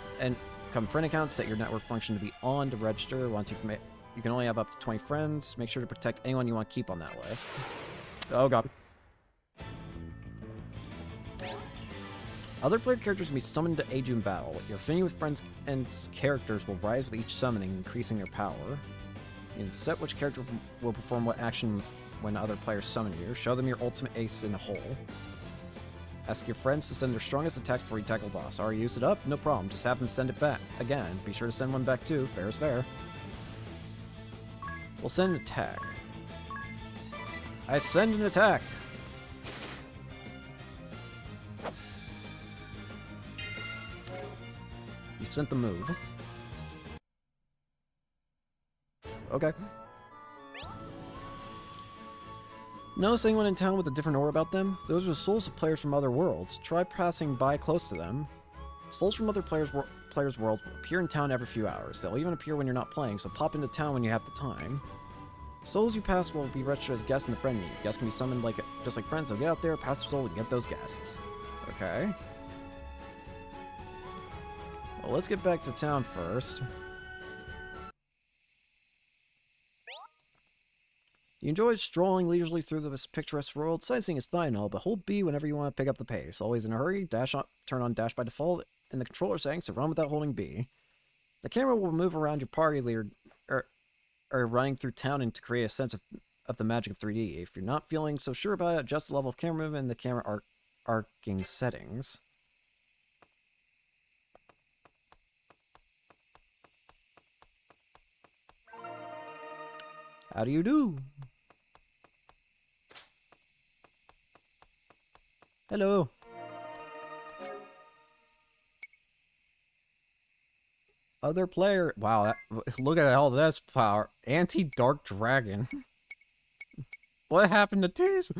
accounts, set your network function to be on to register. Once you commit, you can only have up to 20 friends. Make sure to protect anyone you want to keep on that list. Oh god. Other player characters can be summoned to aid you in battle. Your affinity with friends and characters will rise with each summoning, increasing their power. You can set which character will perform what action when other players summon you. Show them your ultimate ace in a hole. Ask your friends to send their strongest attacks before you tackle the boss. Already used it up? No problem. Just have them send it back again. Be sure to send one back too. Fair is fair. We'll send an attack. I send an attack! You sent the move. Okay. Notice anyone in town with a different aura about them? Those are souls of players from other worlds. Try passing by close to them. Souls from other players' worlds will appear in town every few hours. They'll even appear when you're not playing, so pop into town when you have the time. Souls you pass will be registered as guests in the friend meet. Guests can be summoned just like friends, so get out there, pass the soul, and get those guests. Okay. Well, let's get back to town first. You enjoy strolling leisurely through this picturesque world. Sightseeing is fine and all, but hold B whenever you want to pick up the pace. Always in a hurry, turn on dash by default in the controller settings to run without holding B. The camera will move around your party leader or running through town and to create a sense of the magic of 3D. If you're not feeling so sure about it, adjust the level of camera movement in the camera arcing settings. How do you do? Hello. Other player. Wow, look at all this power. Anti-Dark Dragon. What happened to Tease?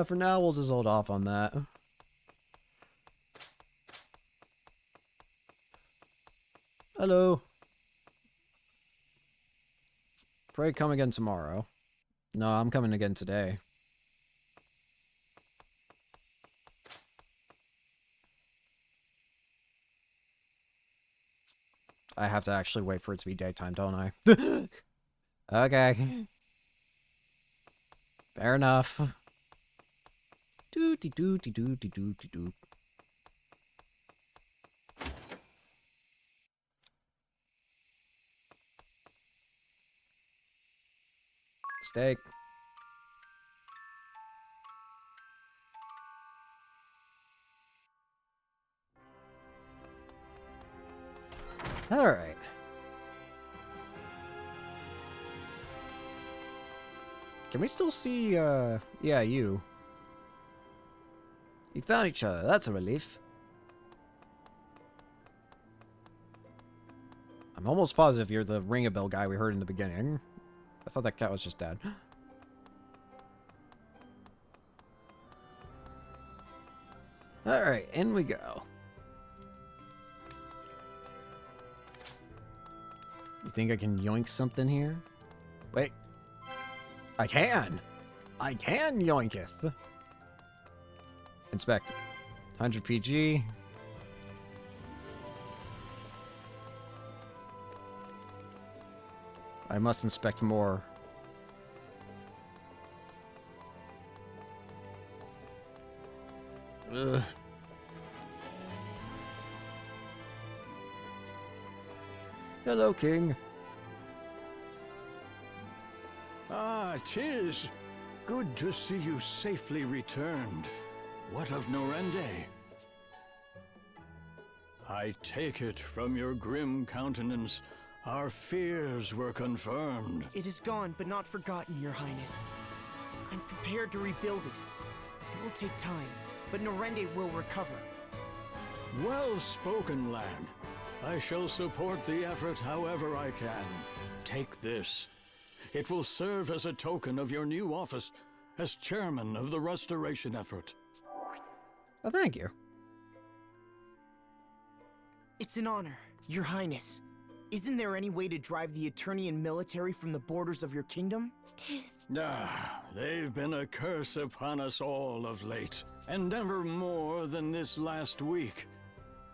For now, we'll just hold off on that. Hello. Pray come again tomorrow. No, I'm coming again today. I have to actually wait for it to be daytime, don't I? Okay. Fair enough. Doo-dee-doo-dee-doo-dee-doo-dee-doo. Steak. All right. Can we still see, yeah, you. You found each other. That's a relief. I'm almost positive you're the ring-a-bell guy we heard in the beginning. I thought that cat was just dead. Alright, in we go. You think I can yoink something here? Wait. I can! I can yoinketh! Inspect. 100 PG. I must inspect more. Ugh. Hello, King. Ah, 'tis. Good to see you safely returned. What of Norende? I take it from your grim countenance, our fears were confirmed. It is gone, but not forgotten, Your Highness. I'm prepared to rebuild it. It will take time, but Norende will recover. Well spoken, lad. I shall support the effort however I can. Take this. It will serve as a token of your new office as chairman of the restoration effort. Oh, thank you. It's an honor, Your Highness. Isn't there any way to drive the Eternian military from the borders of your kingdom? They've been a curse upon us all of late, and never more than this last week.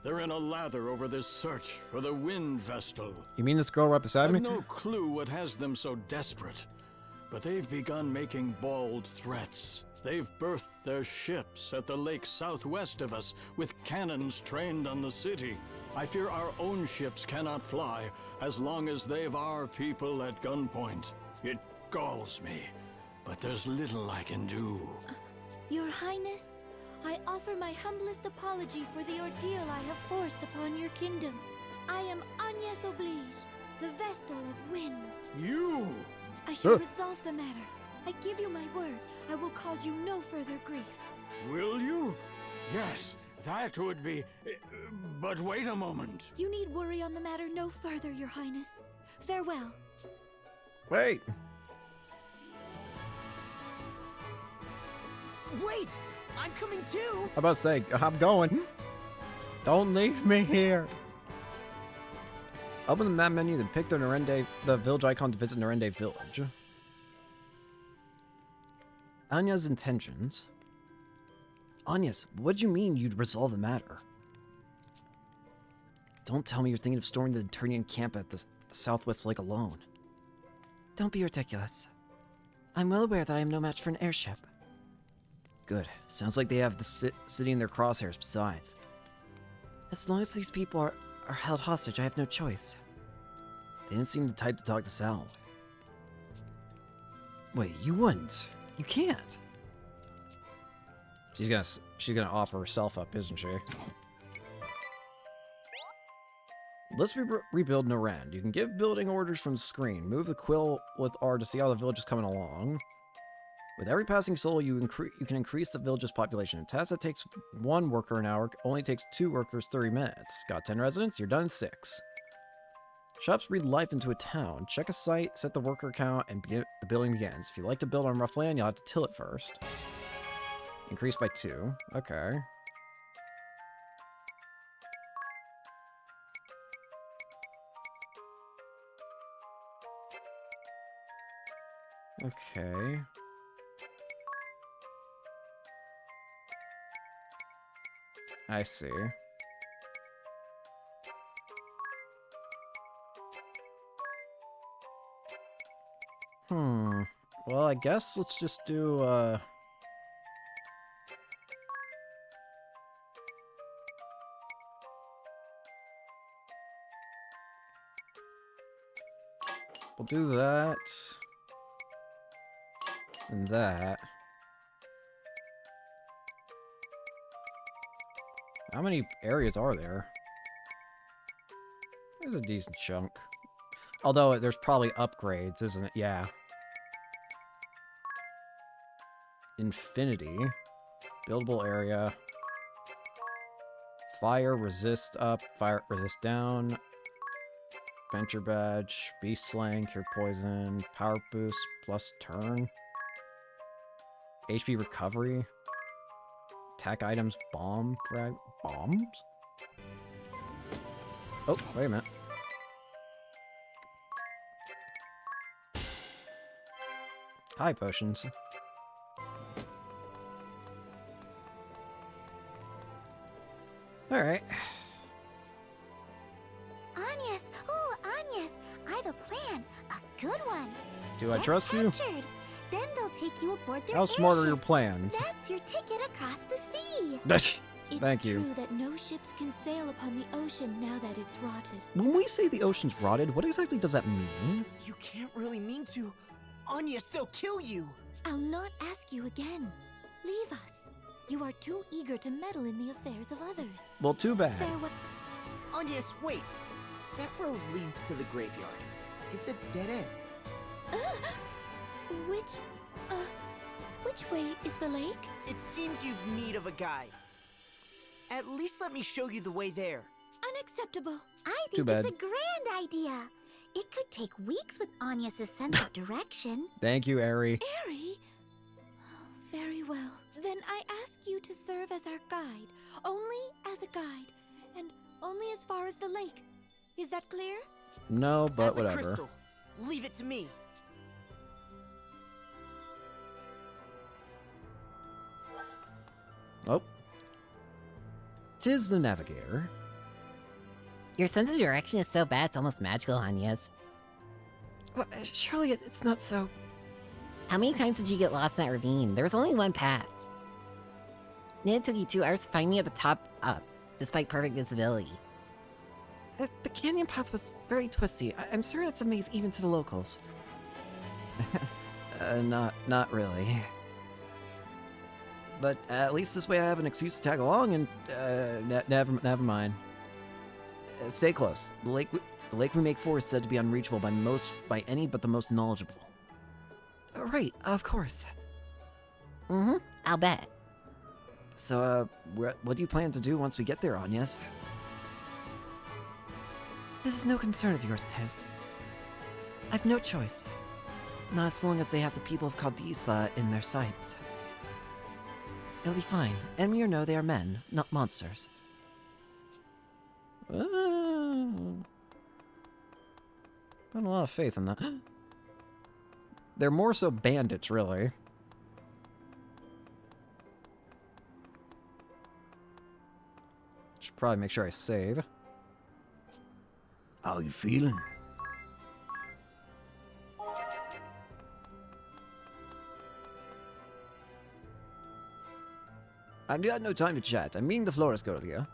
They're in a lather over this search for the Wind Vestal. You mean this girl right beside me? I've no clue what has them so desperate, but they've begun making bold threats. They've berthed their ships at the lake southwest of us, with cannons trained on the city. I fear our own ships cannot fly as long as they've our people at gunpoint. It galls me, but there's little I can do. Your Highness, I offer my humblest apology for the ordeal I have forced upon your kingdom. I am Agnes Oblige, the Vestal of Wind. You! I shall resolve the matter. I give you my word, I will cause you no further grief. Will you? Yes, that would be... But wait a moment. You need worry on the matter no further, Your Highness. Farewell. Wait. Wait! I'm coming too! I'm about to say, I'm going. Don't leave me here. Open the map menu, then pick the village icon to visit Narende Village. Anya's intentions. Agnes, what do you mean you'd resolve the matter? Don't tell me you're thinking of storming the Eternian camp at the Southwest Lake alone. Don't be ridiculous. I'm well aware that I am no match for an airship. Good. Sounds like they have the city in their crosshairs besides. As long as these people are held hostage, I have no choice. They didn't seem the type to talk to Sal. Wait, you wouldn't. You can't. She's gonna offer herself up, isn't she? Let's rebuild Narend. You can give building orders from the screen. Move the quill with R to see how the village is coming along. With every passing soul, you can increase the village's population. A task that takes 1 worker an hour only takes 2 workers 30 minutes. Got 10 residents? You're done in 6. Shops breathe life into a town. Check a site, set the worker count, and the building begins. If you like to build on rough land, you'll have to till it first. Increase by 2. Okay. Okay. I see. Well, I guess let's just do, we'll do that. And that. How many areas are there? There's a decent chunk. Although there's probably upgrades, isn't it? Yeah. Infinity. Buildable area. Fire resist up, fire resist down. Venture badge, beast slaying, cure poison, power boost plus turn. HP recovery. Attack items, bomb frag bombs? Oh, wait a minute. Hi, potions. Alright. Agnes! Oh, Agnes! I have a plan. A good one. Do I trust you? Captured. Then they'll take you aboard their How smart are your airship. plans? That's your ticket across the sea. Thank you. It's true that no ships can sail upon the ocean now that it's rotted. When we say the ocean's rotted, what exactly does that mean? You can't really mean to. Agnes, they'll kill you. I'll not ask you again. Leave us. You are too eager to meddle in the affairs of others. Well, too bad. Farewell. Agnes, wait. That road leads to the graveyard. It's a dead end. Which way is the lake? It seems you've need of a guide. At least let me show you the way there. Unacceptable. I Too think bad. it's a grand idea. It could take weeks with Agnes' sense of direction. Thank you, Ari. Ari? Very well. Then I ask you to serve as our guide. Only as a guide. And only as far as the lake. Is that clear? No, but As a whatever. crystal, leave it to me. Oh. 'Tis the navigator. Your sense of direction is so bad it's almost magical, Anyas. Well, surely it's not so... How many times did you get lost in that ravine? There was only one path. And it took you 2 hours to find me at the top up, despite perfect visibility. The canyon path was very twisty. I'm certain it's a maze even to the locals. Not really. But at least this way I have an excuse to tag along and, never mind. Stay close. The lake we make for is said to be unreachable by any but the most knowledgeable. Right, of course. Mm-hmm, I'll bet. So, what do you plan to do once we get there, Anyas? This is no concern of yours, Tiz. I've no choice. Not as long as they have the people of Cadens in their sights. It'll be fine. Enemy or no, they are men, not monsters. Put a lot of faith in that. They're more so bandits, really. Should probably make sure I save. How you feeling? I've got no time to chat. I'm meeting the florist girl here.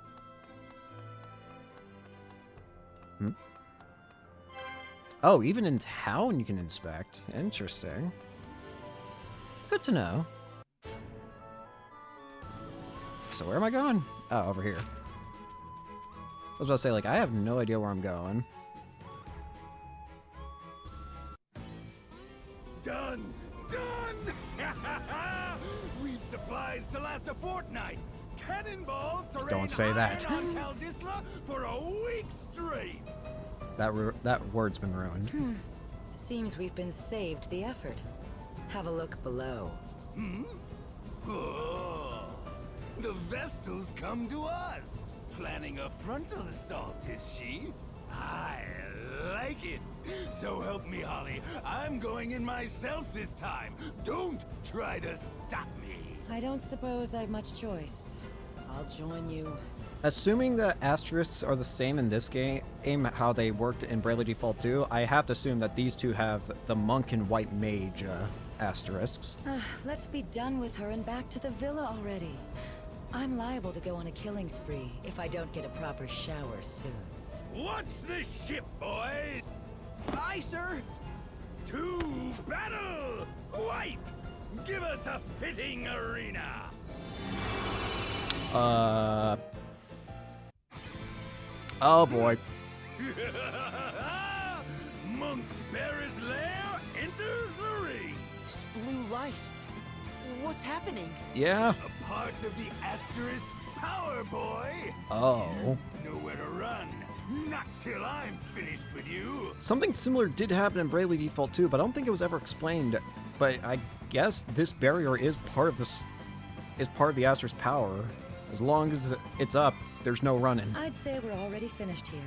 Oh, even in town you can inspect. Interesting. Good to know. So where am I going? Oh, over here. I was about to say, like, I have no idea where I'm going. Done! Done! We've supplies to last a fortnight. Cannonballs to Don't say that. on Caldisla for a week straight. That word's been ruined. Seems we've been saved the effort. Have a look below. Oh, the Vestal's come to us. Planning a frontal assault, is she? I like it. So help me, Holly. I'm going in myself this time. Don't try to stop me. I don't suppose I've much choice. I'll join you. Assuming the asterisks are the same in this game, how they worked in Bravely Default 2, I have to assume that these two have the monk and white mage asterisks. Let's be done with her and back to the villa already. I'm liable to go on a killing spree if I don't get a proper shower soon. Watch the ship, boys! Aye, sir! To battle! White! Give us a fitting arena! Oh boy. Monk Bear's lair enters the ring! This blue light. What's happening? Yeah? A part of the Asterisk's power, boy! Oh. Nowhere to run. Not till I'm finished with you. Something similar did happen in Bravely Default 2, but I don't think it was ever explained. But I guess this barrier is part of the Asterisk's power. As long as it's up, there's no running. I'd say we're already finished here.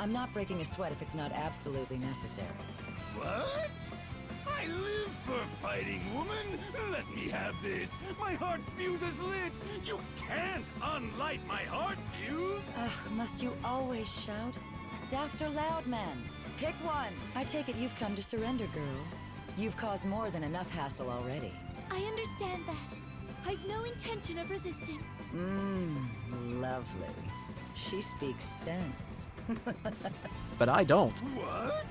I'm not breaking a sweat if it's not absolutely necessary. What? I live for fighting, woman! Let me have this! My heart's fuse is lit! You can't unlight my heart fuse! Ugh, must you always shout? Daft or loud, man? Pick one! I take it you've come to surrender, girl. You've caused more than enough hassle already. I understand that. I've no intention of resisting. Lovely. She speaks sense. But I don't. What?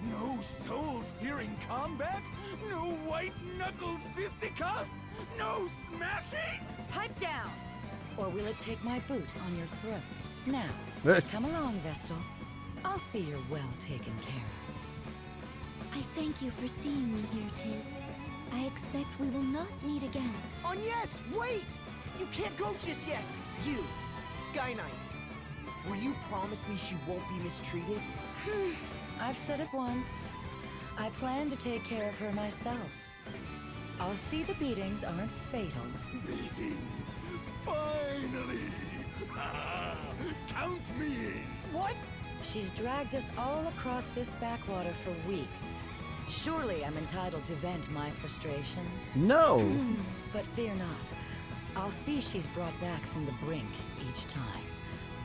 No soul-searing combat? No white-knuckled fisticuffs? No smashing? Pipe down! Or will it take my boot on your throat? Now, come along, Vestal. I'll see you're well taken care of. I thank you for seeing me here, Tiz. I expect we will not meet again. Yes, wait! You can't go just yet! You, Sky Knights. Will you promise me she won't be mistreated? I've said it once. I plan to take care of her myself. I'll see the beatings aren't fatal. Beatings? Finally! Count me in! What? She's dragged us all across this backwater for weeks. Surely I'm entitled to vent my frustrations. No! But fear not. I'll see she's brought back from the brink each time.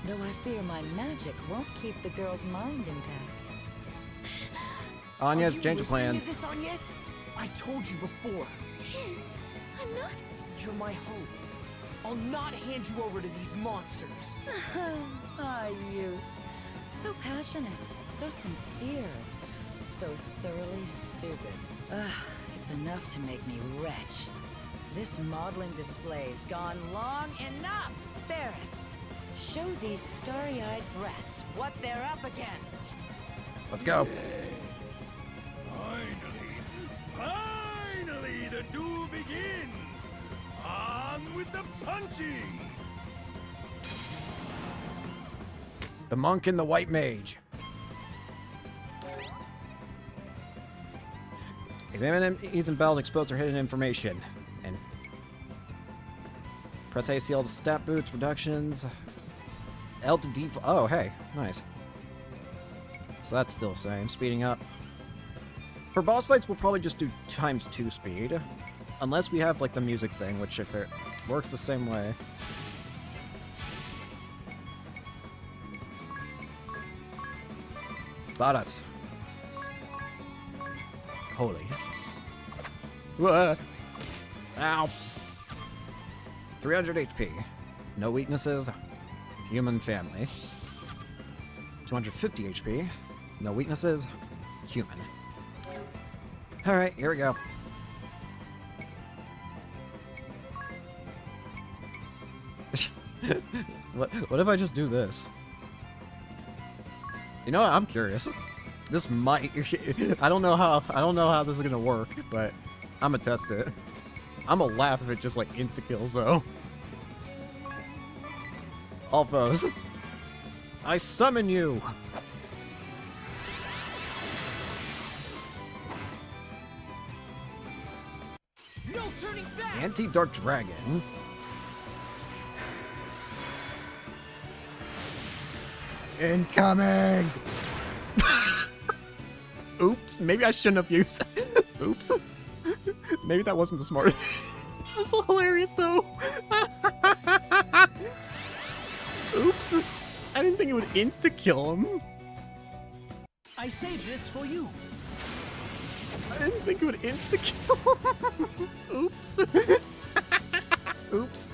Though I fear my magic won't keep the girl's mind intact. Agnes, Are you change of listening? plans. Is this Agnes? I told you before. Tiz, I'm not. You're my hope. I'll not hand you over to these monsters. Ah, youth. So passionate, so sincere, so thoroughly stupid. Ugh, it's enough to make me retch. This maudlin display's gone long enough! Ferris, show these starry-eyed brats what they're up against. Let's go. Yes. Finally, the duel begins. On with the punching. The monk and the white mage. Examine enemies and battles, expose their hidden information. And press A, see all the stat boots, reductions. L to D. Oh, hey, nice. So that's still the same. Speeding up. For boss fights, we'll probably just do ×2 speed. Unless we have, like, the music thing, which if it works the same way. Badass. Holy. Whoa. Ow. 300 HP. No weaknesses. Human family. 250 HP. No weaknesses. Human. Alright, here we go. What if I just do this? You know what? I'm curious. This might. I don't know how this is gonna work, but I'm gonna test it. I'm gonna laugh if it just like insta kills though. All foes. I summon you. No turning back. Anti-Dark Dragon. Incoming! Oops, maybe I shouldn't have used Oops. Maybe that wasn't the smartest. That's so hilarious though. Oops. I didn't think it would insta-kill him. I saved this for you. I didn't think it would insta-kill him. Oops. Oops.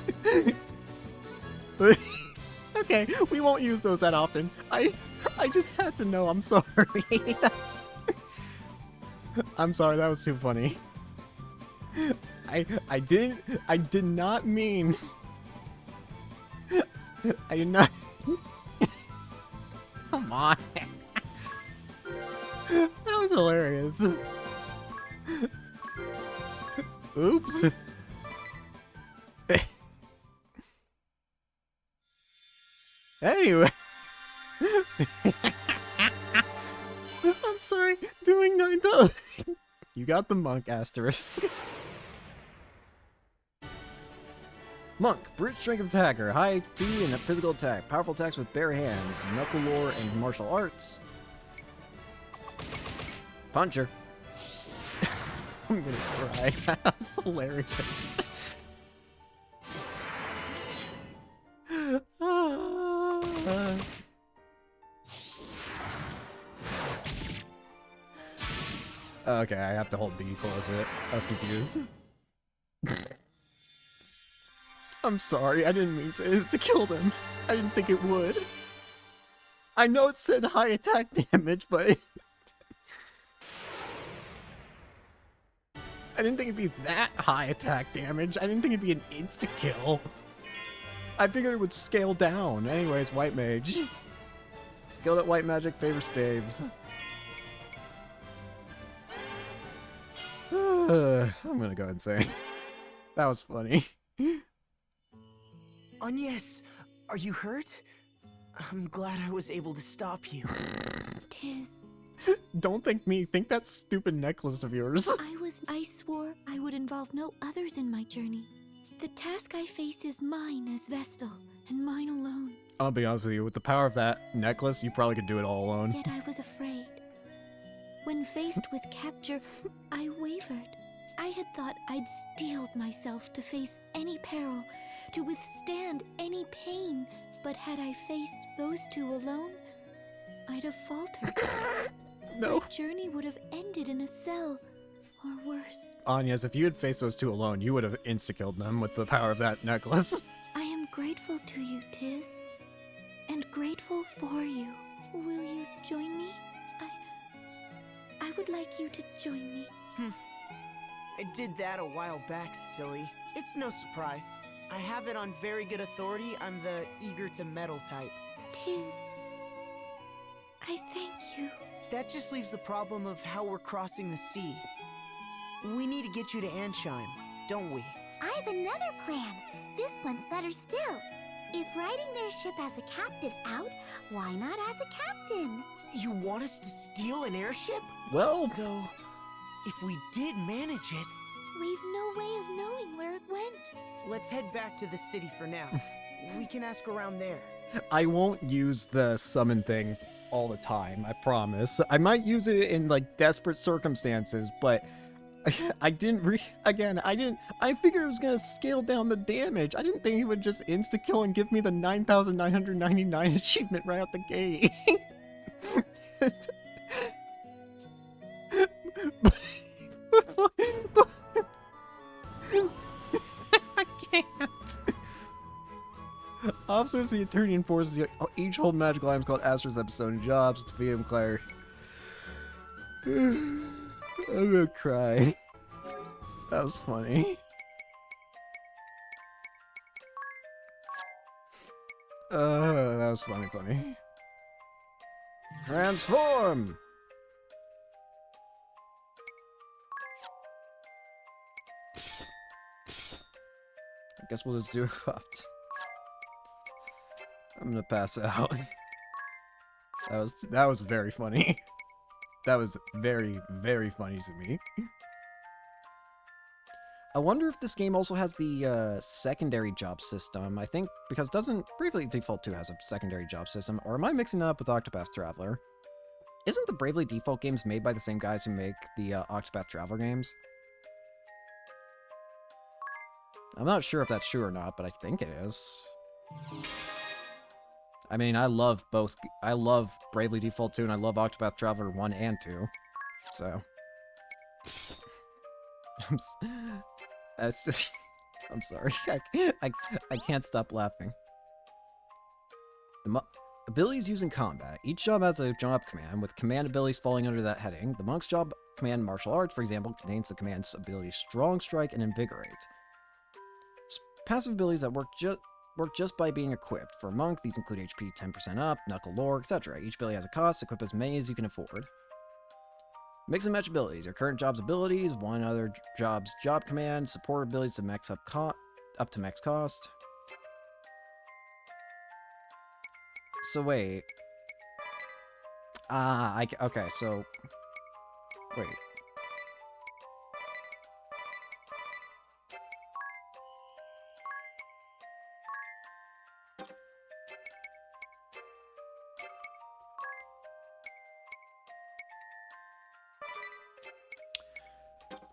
Okay, we won't use those that often. I just had to know. I'm sorry. I'm sorry. That was too funny. I did not mean. I did not. Come on. That was hilarious. Oops. Anyway. I'm sorry. Doing 9,000. You got the monk asterisk. Monk, brute strength attacker, high HP and a physical attack, powerful attacks with bare hands, knuckle lore and martial arts. Puncher. I'm gonna cry. That's hilarious. Okay, I have to hold B, close it. I was confused. I'm sorry, I didn't mean to kill them. I didn't think it would. I know it said high attack damage, but... I didn't think it'd be that high attack damage. I didn't think it'd be an insta-kill. I figured it would scale down. Anyways, White Mage. Skilled at White Magic, favor staves. I'm gonna go ahead and say that was funny. Agnes, are you hurt? I'm glad I was able to stop you. Tiz. Don't think me. Think that stupid necklace of yours. I swore I would involve no others in my journey. The task I face is mine as Vestal, and mine alone. I'll be honest with you. With the power of that necklace, you probably could do it all alone. Yet I was afraid. When faced with capture, I wavered. I had thought I'd steeled myself to face any peril, to withstand any pain, but had I faced those two alone, I'd have faltered. No. My journey would have ended in a cell, or worse. Anyas, if you had faced those two alone, you would have insta-killed them with the power of that necklace. I am grateful to you, Tiz, and grateful for you. Will you join me? I would like you to join me. I did that a while back, silly. It's no surprise. I have it on very good authority. I'm the eager to meddle type. Tiz, I thank you. That just leaves the problem of how we're crossing the sea. We need to get you to Ansheim, don't we? I have another plan. This one's better still. If riding their ship as a captive's out, why not as a captain? You want us to steal an airship? Well, though, if we did manage it... We've no way of knowing where it went. Let's head back to the city for now. We can ask around there. I won't use the summon thing all the time, I promise. I might use it in, like, desperate circumstances, but I didn't I figured it was gonna scale down the damage. I didn't think he would just insta-kill and give me the 9,999 achievement right out the gate. I can't. Officers of the Eternian forces each hold magical items called Astra's Episode jobs to feed them Claire. I'm gonna cry. That was funny. That was funny. Transform! I guess we'll just do it. I'm gonna pass out. That was very funny. That was very, very funny to me. I wonder if this game also has the secondary job system. I think because doesn't Bravely Default 2 has a secondary job system, or am I mixing that up with Octopath Traveler? Isn't the Bravely Default games made by the same guys who make the Octopath Traveler games? I'm not sure if that's true or not, but I think it is. I mean, I love both. I love Bravely Default 2 and I love Octopath Traveler 1 and 2. So. I'm sorry. I can't stop laughing. The abilities used in combat. Each job has a job command, with command abilities falling under that heading. The monk's job command, Martial Arts, for example, contains the commands abilities Strong Strike and Invigorate. Passive abilities that work just by being equipped. For a monk, these include HP 10% up, Knuckle Lore, etc. Each ability has a cost. Equip as many as you can afford. Mix and match abilities. Your current job's abilities, one other job's job command, support abilities to max up to max cost. So wait. Okay, so wait.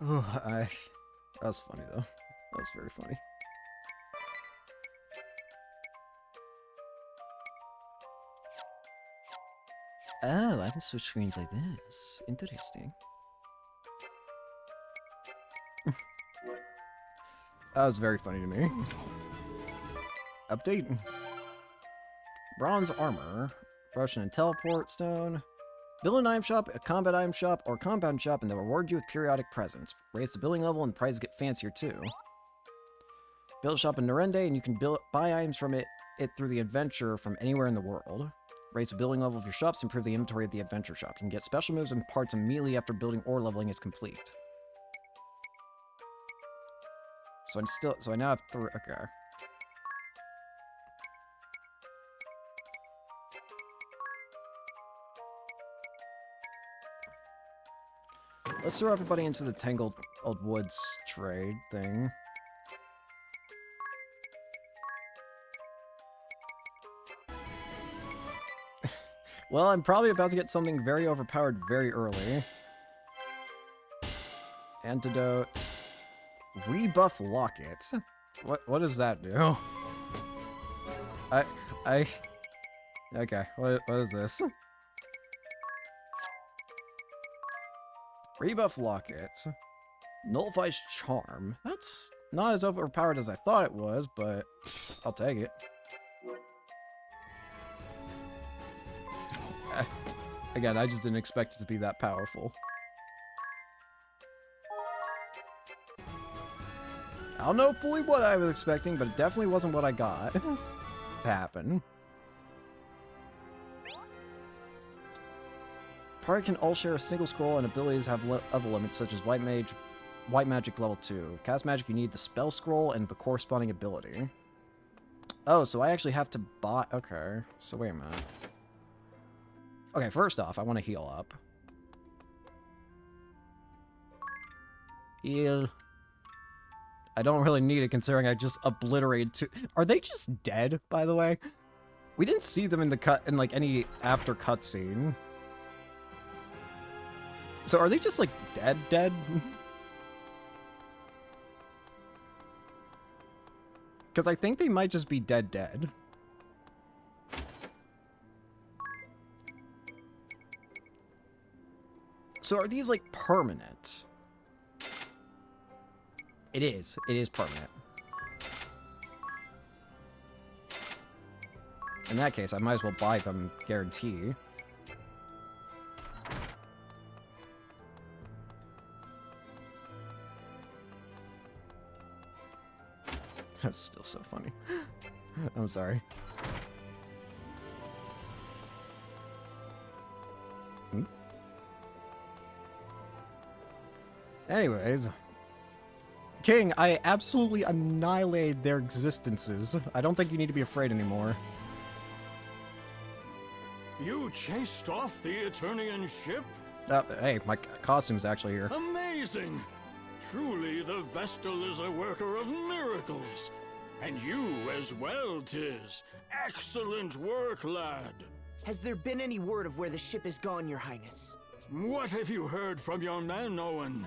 Oh, that was funny though. That was very funny. Oh, I can switch screens like this. Interesting. That was very funny to me. Update. Bronze armor, Russian and teleport stone. Build an item shop, a combat item shop, or compound shop, and they'll reward you with periodic presents. Raise the building level, and the prizes get fancier too. Build a shop in Narende, and you can buy items from it through the adventure from anywhere in the world. Raise the building level of your shops, improve the inventory of the adventure shop. You can get special moves and parts immediately after building or leveling is complete. So I now have 3. Okay. Let's throw everybody into the Tangled Old Woods trade thing. Well, I'm probably about to get something very overpowered very early. Antidote. Rebuff Locket. What does that do? Okay, what is this? Rebuff Locket. Nullifies Charm. That's not as overpowered as I thought it was, but I'll take it. Again, I just didn't expect it to be that powerful. I don't know fully what I was expecting, but it definitely wasn't what I got to happen. Party can all share a single scroll, and abilities have level limits such as White Magic level 2. Cast magic, you need the spell scroll and the corresponding ability. Oh, so I actually have to buy... Okay, so wait a minute. Okay, first off, I want to heal up. Heal. I don't really need it considering I just obliterated two... Are they just dead, by the way? We didn't see them in the like any after cutscene. So are they just like dead? Because I think they might just be dead. So are these like permanent? It is permanent. In that case, I might as well buy them, guarantee. That's still so funny. I'm sorry. Anyways. King, I absolutely annihilated their existences. I don't think you need to be afraid anymore. You chased off the Eternian ship? Hey, my costume's actually here. Amazing! Truly, the Vestal is a worker of miracles. And you as well, 'tis. Excellent work, lad. Has there been any word of where the ship is gone, Your Highness? What have you heard from your men, Owen?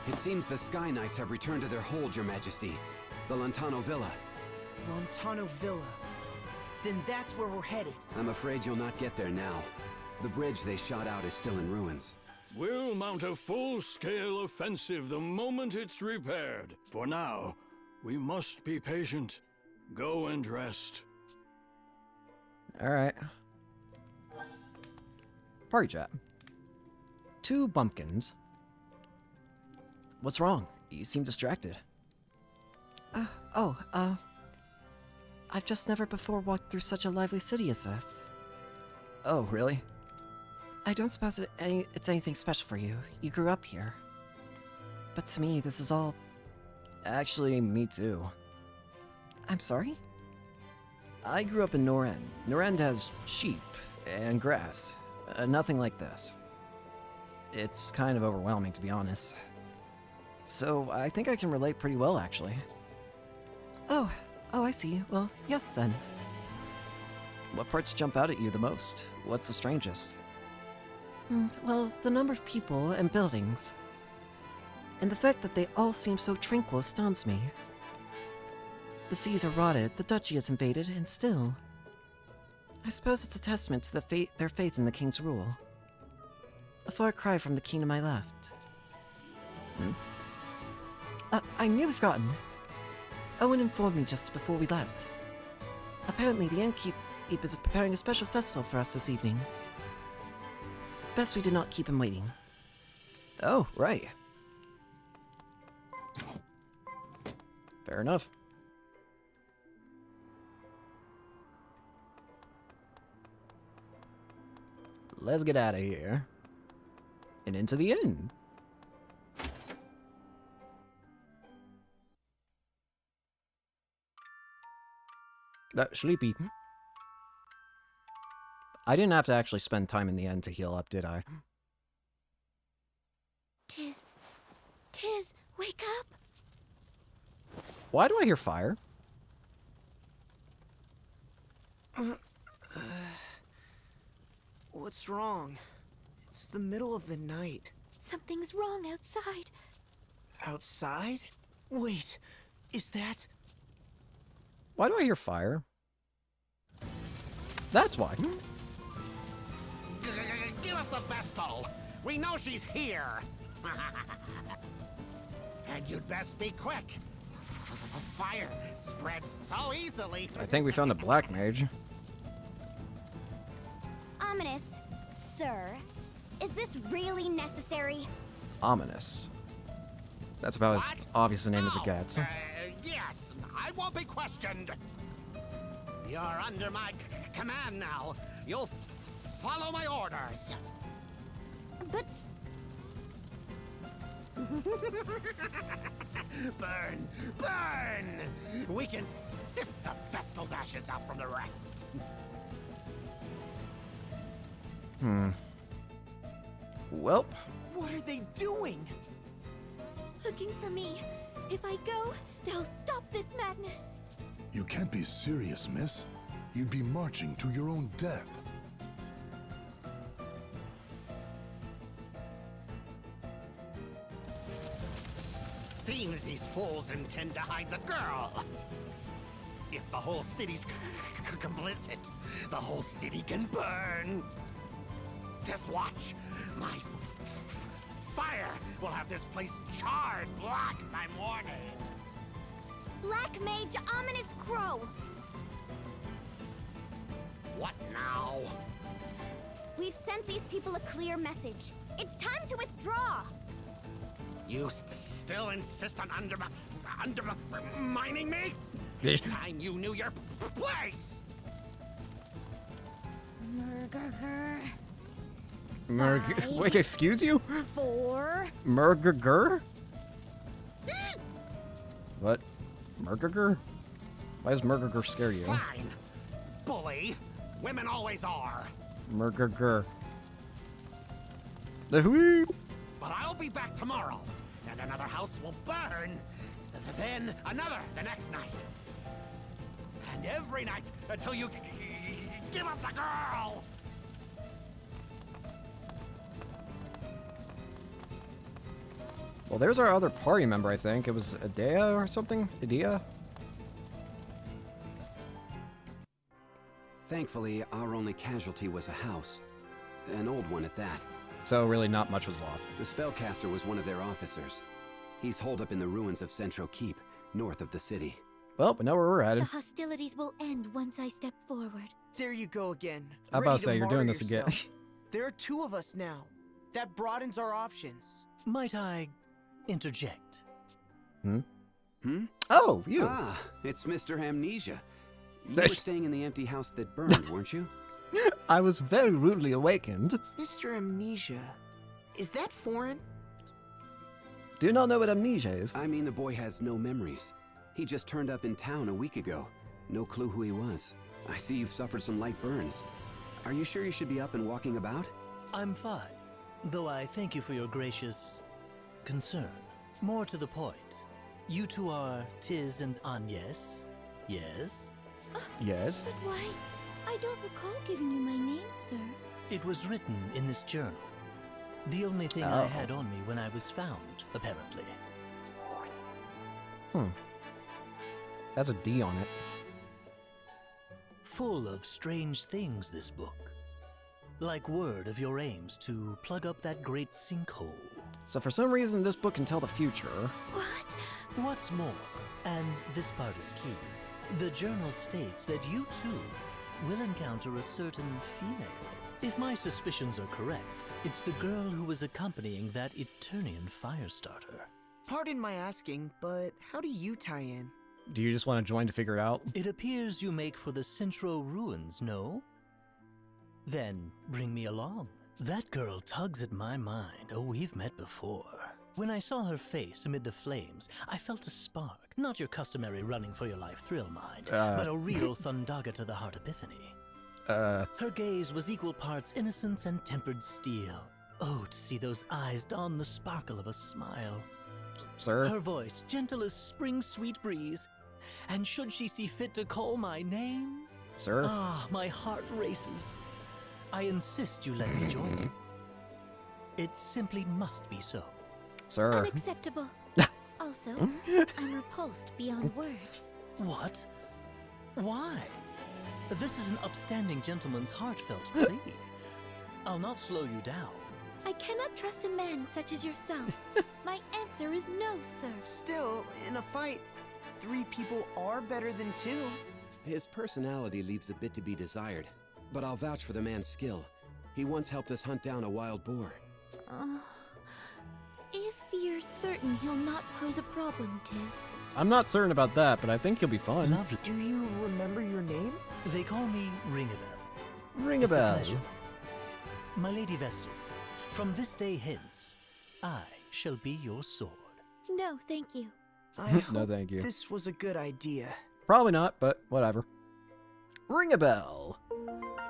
It seems the Sky Knights have returned to their hold, Your Majesty. The Lontano Villa. Lontano Villa. Then that's where we're headed. I'm afraid you'll not get there now. The bridge they shot out is still in ruins. We'll mount a full-scale offensive the moment it's repaired. For now, we must be patient. Go and rest. Alright. Party chat. 2 bumpkins. What's wrong? You seem distracted. I've just never before walked through such a lively city as this. Oh, really? I don't suppose it's anything special for you. You grew up here. But to me, this is all... Actually, me too. I'm sorry? I grew up in Norend. Norend has sheep and grass. Nothing like this. It's kind of overwhelming, to be honest. So, I think I can relate pretty well, actually. Oh, I see. Well, yes then. What parts jump out at you the most? What's the strangest? Well, the number of people and buildings. And the fact that they all seem so tranquil astounds me. The seas are rotted, the duchy is invaded, and still... I suppose it's a testament to their faith in the king's rule. A far cry from the kingdom I left. I nearly forgotten. Owen informed me just before we left. Apparently the innkeep is preparing a special festival for us this evening. Best we did not keep him waiting. Oh, right. Fair enough. Let's get out of here. And into the inn. Sleepy. I didn't have to actually spend time in the inn to heal up, did I? Tis, wake up! Why do I hear fire? What's wrong? It's the middle of the night. Something's wrong outside. Outside? Wait, is that... Why do I hear fire? That's why. Give us the Vestal. We know she's here. And you'd best be quick. Fire spreads so easily. I think we found a black mage. Ominous. Sir, is this really necessary? Ominous. That's about as obvious a name as it gets. Yes, I won't be questioned. You're under my command now. You'll follow my orders. But... Burn! Burn! We can sift the Vestal's ashes out from the rest. Welp. What are they doing? Looking for me. If I go, they'll stop this madness. You can't be serious, miss. You'd be marching to your own death. Seems these fools intend to hide the girl. If the whole city's complicit, the whole city can burn. Just watch. My fire will have this place charred black by morning. Black Mage Ominous Crow! What now? We've sent these people a clear message. It's time to withdraw! You still insist on undermining me? It's time you knew your place! Wait, excuse you? 4. Murger? What? Murger? Why does Murger scare you? Fine. Bully. Women always are. Murger. The whoo! But I'll be back tomorrow, and another house will burn. Then another the next night. And every night until you give up the girl! Well, there's our other party member, I think. It was Idea or something? Idea? Thankfully, our only casualty was a house. An old one at that. So really not much was lost. The spellcaster was one of their officers. He's holed up in the ruins of Central Keep, north of the city. Well, but know where we're The headed. hostilities will end once I step forward. There you go again. I'm about to say, you're doing this again. yourself. There are 2 of us now. That broadens our options. Might I interject? Oh, you. Ah, it's Mr. Amnesia. You were staying in the empty house that burned, weren't you? I was very rudely awakened. Mr. Amnesia. Is that foreign? Do you not know what amnesia is? I mean, the boy has no memories. He just turned up in town a week ago. No clue who he was. I see you've suffered some light burns. Are you sure you should be up and walking about? I'm fine, though I thank you for your gracious concern. More to the point, you two are Tiz and Agnes, yes? Yes. But why? I don't recall giving you my name, sir. It was written in this journal. The only thing I had on me when I was found, apparently. That's a D on it. Full of strange things, this book. Like word of your aims to plug up that great sinkhole. So for some reason, this book can tell the future. What? What's more, and this part is key, the journal states that you too will encounter a certain female. If my suspicions are correct, it's the girl who was accompanying that Eternian Firestarter. Pardon my asking, but how do you tie in? Do you just want to join to figure it out? It appears you make for the Centro ruins, no? Then bring me along. That girl tugs at my mind. Oh, we've met before. When I saw her face amid the flames, I felt a spark. Not your customary running for your life thrill, mind, but a real Thundaga to the heart epiphany. Her gaze was equal parts innocence and tempered steel. Oh, to see those eyes don the sparkle of a smile. Sir? Her voice, gentle as spring's sweet breeze. And should she see fit to call my name? Sir? Ah, my heart races. I insist you let me join you. It simply must be so. Sir? Unacceptable. Also, I'm repulsed beyond words. What? Why? This is an upstanding gentleman's heartfelt plea. I'll not slow you down. I cannot trust a man such as yourself. My answer is no, sir. Still, in a fight, 3 people are better than 2. His personality leaves a bit to be desired, but I'll vouch for the man's skill. He once helped us hunt down a wild boar. If you're certain he'll not pose a problem, Tiz. I'm not certain about that, but I think he'll be fun. Lovely. Do you remember your name? They call me Ring-a-Bell. Ring a It's bell. pleasure. My Lady Vestal, from this day hence, I shall be your sword. No, thank you. I No, hope thank you. This was a good idea. Probably not, but whatever. Ring a bell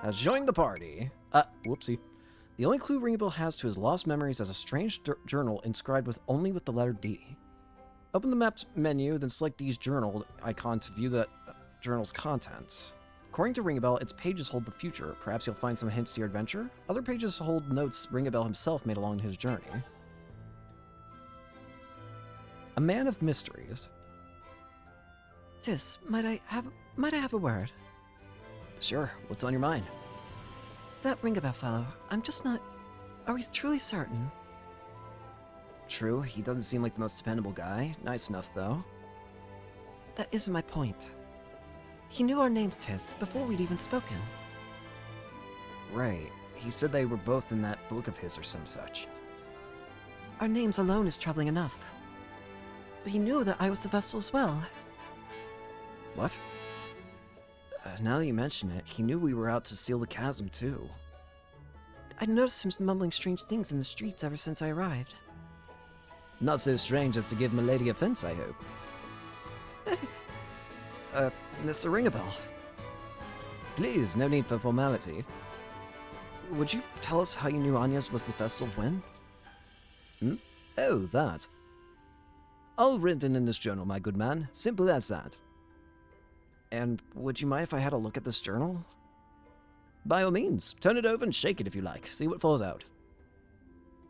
has joined the party. Whoopsie. The only clue Ring a bell has to his lost memories is a strange journal inscribed only with the letter D. Open the map's menu, then select D's journal icon to view the journal's contents. According to Ring a bell, its pages hold the future. Perhaps you'll find some hints to your adventure. Other pages hold notes Ring a bell himself made along his journey. A man of mysteries. Tis, might I have a word? Sure, what's on your mind? That Ring-a-Bell fellow, I'm just not... Are we truly certain? True, he doesn't seem like the most dependable guy. Nice enough, though. That isn't my point. He knew our names, Tis, before we'd even spoken. Right. He said they were both in that book of his or some such. Our names alone is troubling enough. But he knew that I was the Vestal as well. What? Now that you mention it, he knew we were out to seal the chasm, too. I'd noticed him mumbling strange things in the streets ever since I arrived. Not so strange as to give Milady offense, I hope. Mr. Ring-a-Bell. Please, no need for formality. Would you tell us how you knew Anya's was the Vestal of Wind? Oh, that. All written in this journal, my good man. Simple as that. And would you mind if I had a look at this journal? By all means. Turn it over and shake it if you like. See what falls out.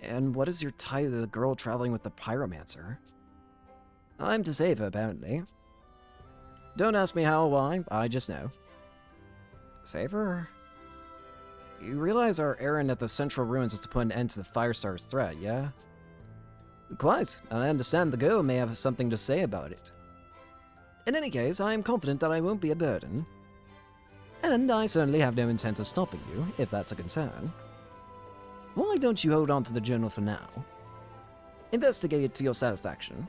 And what is your tie to the girl traveling with the pyromancer? I'm to save her, apparently. Don't ask me how or why, I just know. Save her? You realize our errand at the central ruins is to put an end to the Firestar's threat, yeah? Quite, and I understand the girl may have something to say about it. In any case, I am confident that I won't be a burden. And I certainly have no intent of stopping you, if that's a concern. Why don't you hold on to the journal for now? Investigate it to your satisfaction.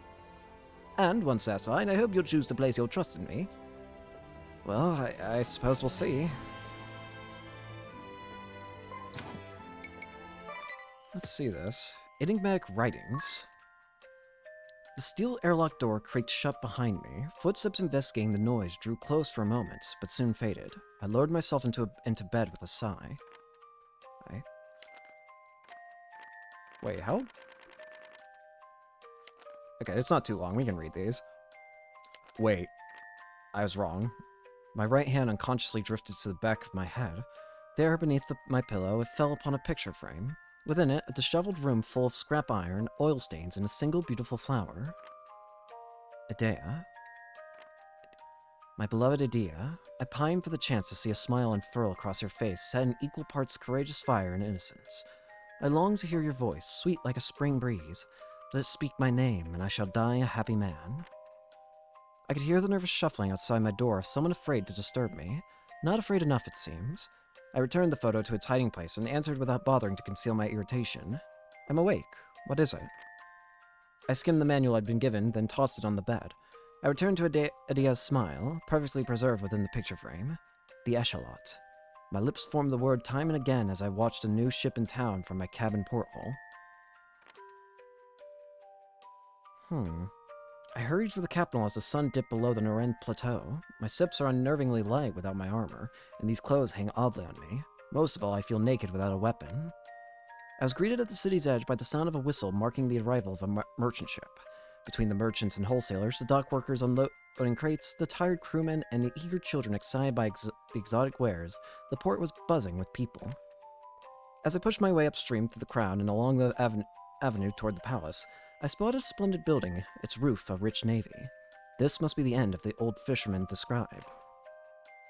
And once satisfied, I hope you'll choose to place your trust in me. Well, I suppose we'll see. Let's see this. Enigmatic writings. The steel airlock door creaked shut behind me. Footsteps investigating the noise drew close for a moment, but soon faded. I lowered myself into bed with a sigh. Wait, how? Okay, it's not too long. We can read these. Wait. I was wrong. My right hand unconsciously drifted to the back of my head. There, beneath my pillow, it fell upon a picture frame. Within it, a disheveled room full of scrap iron, oil stains, and a single beautiful flower. Idea. My beloved Idea, I pine for the chance to see a smile unfurl across your face, set in equal parts courageous fire and innocence. I long to hear your voice, sweet like a spring breeze. Let it speak my name, and I shall die a happy man. I could hear the nervous shuffling outside my door of someone afraid to disturb me. Not afraid enough, it seems. I returned the photo to its hiding place and answered without bothering to conceal my irritation. I'm awake. What is it? I skimmed the manual I'd been given, then tossed it on the bed. I returned to Idea's smile, perfectly preserved within the picture frame. The echelot. My lips formed the word time and again as I watched a new ship in town from my cabin porthole. I hurried for the capital as the sun dipped below the Noren Plateau. My steps are unnervingly light without my armor, and these clothes hang oddly on me. Most of all, I feel naked without a weapon. I was greeted at the city's edge by the sound of a whistle marking the arrival of a merchant ship. Between the merchants and wholesalers, the dock workers unloading crates, the tired crewmen, and the eager children excited by the exotic wares, the port was buzzing with people. As I pushed my way upstream through the crowd and along the avenue toward the palace, I spotted a splendid building, its roof a rich navy. This must be the end of the old fisherman described.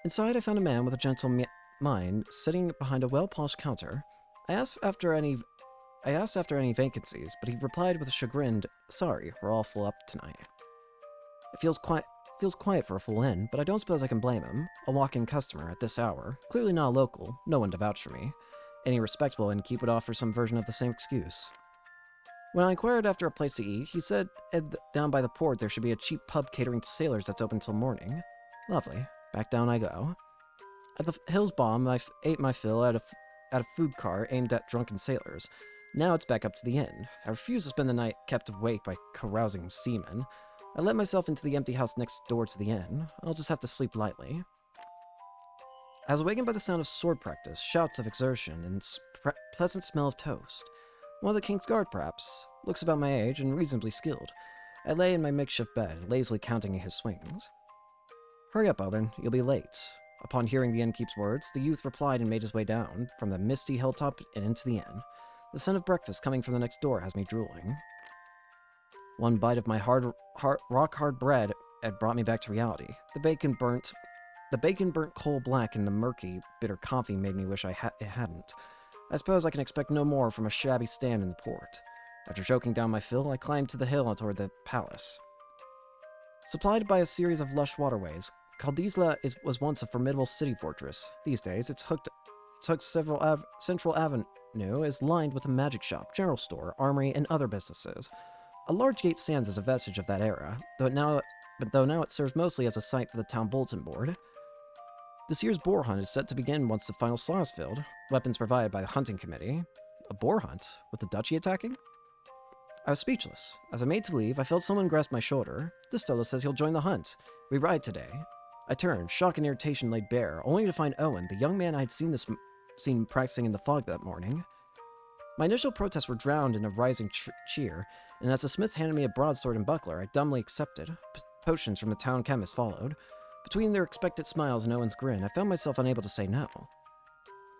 Inside, I found a man with a gentle mind sitting behind a well-polished counter. I asked after any vacancies, but he replied with a chagrined, "Sorry, we're all full up tonight." It feels quiet for a full inn, but I don't suppose I can blame him. A walk-in customer at this hour, clearly not a local, no one to vouch for me. Any respectable innkeep would offer some version of the same excuse. When I inquired after a place to eat, he said down by the port there should be a cheap pub catering to sailors that's open till morning. Lovely. Back down I go. At the Hills Bomb, I ate my fill at a food car aimed at drunken sailors. Now it's back up to the inn. I refuse to spend the night kept awake by carousing seamen. I let myself into the empty house next door to the inn. I'll just have to sleep lightly. I was awakened by the sound of sword practice, shouts of exertion, and pleasant smell of toast. One of the King's Guard, perhaps. Looks about my age and reasonably skilled. I lay in my makeshift bed, lazily counting his swings. "Hurry up, Owen. You'll be late." Upon hearing the innkeep's words, the youth replied and made his way down from the misty hilltop and into the inn. The scent of breakfast coming from the next door has me drooling. One bite of my rock-hard bread had brought me back to reality. The bacon burnt coal black, and the murky, bitter coffee made me wish it hadn't. I suppose I can expect no more from a shabby stand in the port. After choking down my fill, I climbed to the hill toward the palace. Supplied by a series of lush waterways, Cadens was once a formidable city fortress. These days, Central Avenue is lined with a magic shop, general store, armory, and other businesses. A large gate stands as a vestige of that era, though now it serves mostly as a site for the town bulletin board. This year's boar hunt is set to begin once the final saw is filled, weapons provided by the hunting committee. A boar hunt? With the duchy attacking? I was speechless. As I made to leave, I felt someone grasp my shoulder. "This fellow says he'll join the hunt. We ride today." I turned, shock and irritation laid bare, only to find Owen, the young man I had seen practicing in the fog that morning. My initial protests were drowned in a rising cheer, and as the smith handed me a broadsword and buckler, I dumbly accepted. Potions from the town chemist followed. Between their expectant smiles and Owen's grin, I found myself unable to say no.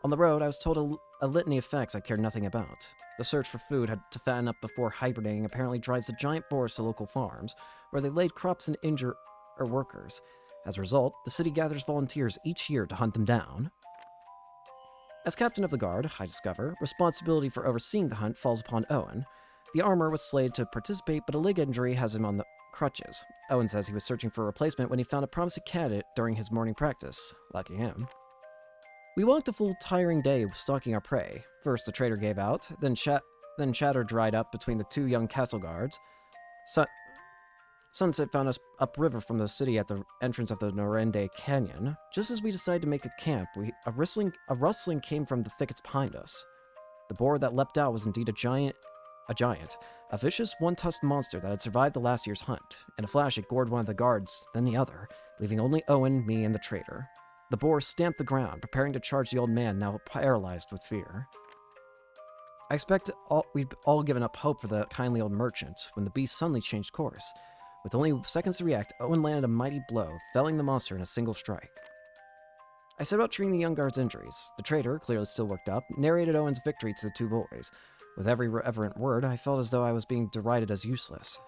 On the road, I was told a litany of facts I cared nothing about. The search for food to fatten up before hibernating apparently drives the giant boars to local farms, where they laid crops and injure workers. As a result, the city gathers volunteers each year to hunt them down. As captain of the guard, I discover, responsibility for overseeing the hunt falls upon Owen. The armor was slated to participate, but a leg injury has him on the crutches. Owen says he was searching for a replacement when he found a promising candidate during his morning practice. Lucky him. We walked a full tiring day stalking our prey. First the trader gave out, then chatter dried up between the two young castle guards. Sunset found us upriver from the city at the entrance of the Norende Canyon. Just as we decided to make a camp, a rustling came from the thickets behind us. The boar that leapt out was indeed a giant, a vicious, one-tusked monster that had survived the last year's hunt. In a flash, it gored one of the guards, then the other, leaving only Owen, me, and the trader. The boar stamped the ground, preparing to charge the old man, now paralyzed with fear. I expect we'd all given up hope for the kindly old merchant when the beast suddenly changed course. With only seconds to react, Owen landed a mighty blow, felling the monster in a single strike. I set about treating the young guard's injuries. The trader, clearly still worked up, narrated Owen's victory to the two boys. With every reverent word, I felt as though I was being derided as useless.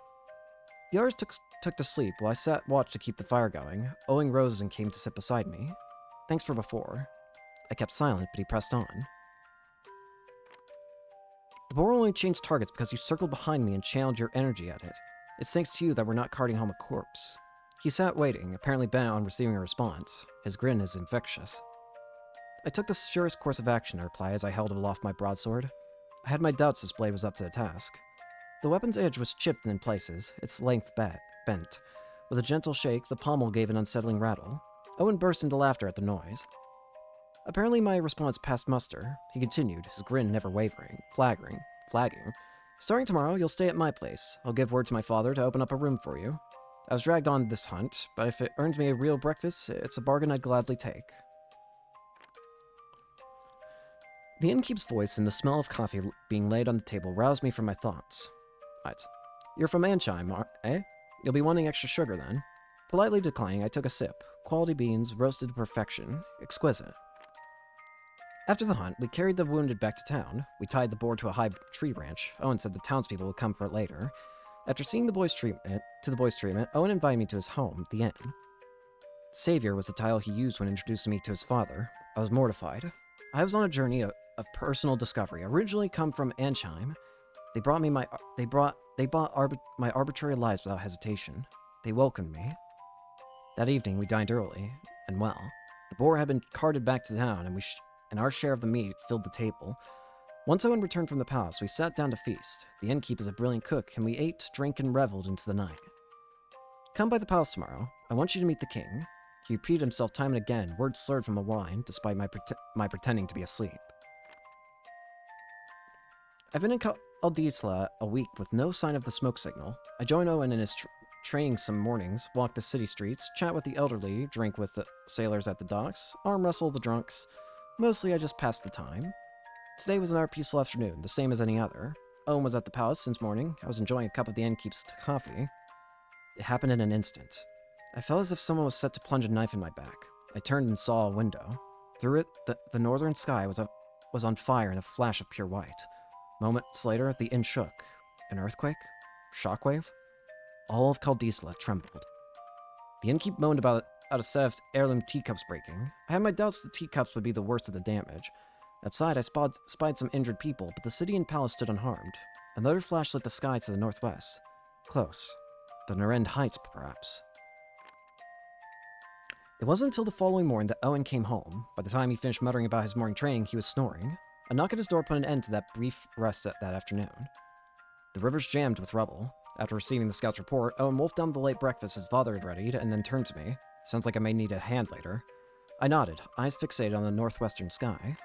The others took to sleep while I sat watch to keep the fire going. Owen rose and came to sit beside me. "Thanks for before." I kept silent, but he pressed on. "The boar only changed targets because you circled behind me and channeled your energy at it. It's thanks to you that we're not carting home a corpse." He sat waiting, apparently bent on receiving a response. His grin is infectious. "I took the surest course of action," I replied as I held aloft my broadsword. I had my doubts this blade was up to the task. The weapon's edge was chipped in places, its length bent. With a gentle shake, the pommel gave an unsettling rattle. Owen burst into laughter at the noise. Apparently my response passed muster. He continued, his grin never wavering, flagging. "Starting tomorrow, you'll stay at my place. I'll give word to my father to open up a room for you. I was dragged on this hunt, but if it earns me a real breakfast, it's a bargain I'd gladly take." The innkeep's voice and the smell of coffee being laid on the table roused me from my thoughts. "Right. You're from Anchime, eh? You'll be wanting extra sugar, then?" Politely declining, I took a sip. Quality beans, roasted to perfection. Exquisite. After the hunt, we carried the wounded back to town. We tied the boar to a high tree branch. Owen said the townspeople would come for it later. After seeing the boy's treatment, Owen invited me to his home, the inn. Savior was the title he used when introducing me to his father. I was mortified. I was on a journey of personal discovery. Originally come from Ansheim, they bought my arbitrary lives without hesitation. They welcomed me. That evening we dined early, and well. The boar had been carted back to town, and our share of the meat filled the table. Once Owen returned from the palace, we sat down to feast. The innkeep is a brilliant cook, and we ate, drank, and reveled into the night. Come by the palace tomorrow. I want you to meet the king. He repeated himself time and again, words slurred from the wine, despite my pretending to be asleep. I've been in Aldisla a week with no sign of the smoke signal. I join Owen in his training some mornings, walk the city streets, chat with the elderly, drink with the sailors at the docks, arm wrestle the drunks. Mostly I just pass the time. Today was another peaceful afternoon, the same as any other. Owen was at the palace since morning. I was enjoying a cup of the innkeep's coffee. It happened in an instant. I felt as if someone was set to plunge a knife in my back. I turned and saw a window. Through it, the northern sky was on fire in a flash of pure white. Moments later, the inn shook. An earthquake? Shockwave? All of Caldisla trembled. The innkeep moaned about a set of heirloom teacups breaking. I had my doubts the teacups would be the worst of the damage. Outside, I spied some injured people, but the city and palace stood unharmed. Another flash lit the sky to the northwest. Close. The Narend Heights, perhaps. It wasn't until the following morning that Owen came home. By the time he finished muttering about his morning training, he was snoring. A knock at his door put an end to that brief rest that afternoon. The river's jammed with rubble. After receiving the scout's report, Owen wolfed down the late breakfast his father had readied, and then turned to me. Sounds like I may need a hand later. I nodded, eyes fixated on the northwestern sky.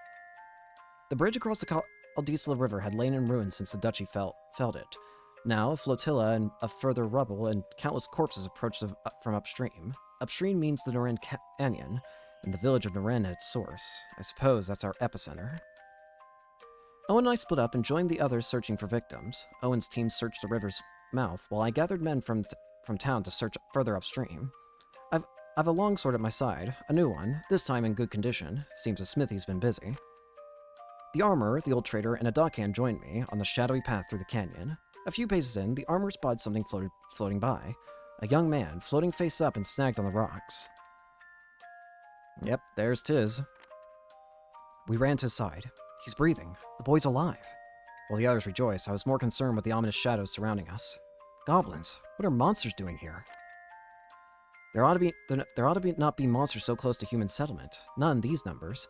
The bridge across the Aldisla River had lain in ruins since the duchy felled it. Now, a flotilla of further rubble and countless corpses approached from upstream. Upstream means the Narend Canyon, and the village of Narend at its source. I suppose that's our epicenter. Owen and I split up and joined the others searching for victims. Owen's team searched the river's mouth, while I gathered men from town to search further upstream. I've a longsword at my side, a new one, this time in good condition. Seems the smithy's been busy. The armorer, the old trader, and a dockhand joined me on the shadowy path through the canyon. A few paces in, the armorer spotted something floating by. A young man, floating face up and snagged on the rocks. Yep, there's Tiz. We ran to his side. He's breathing. The boy's alive. While the others rejoiced, I was more concerned with the ominous shadows surrounding us. Goblins. What are monsters doing here? There ought to not be monsters so close to human settlement. Not in these numbers.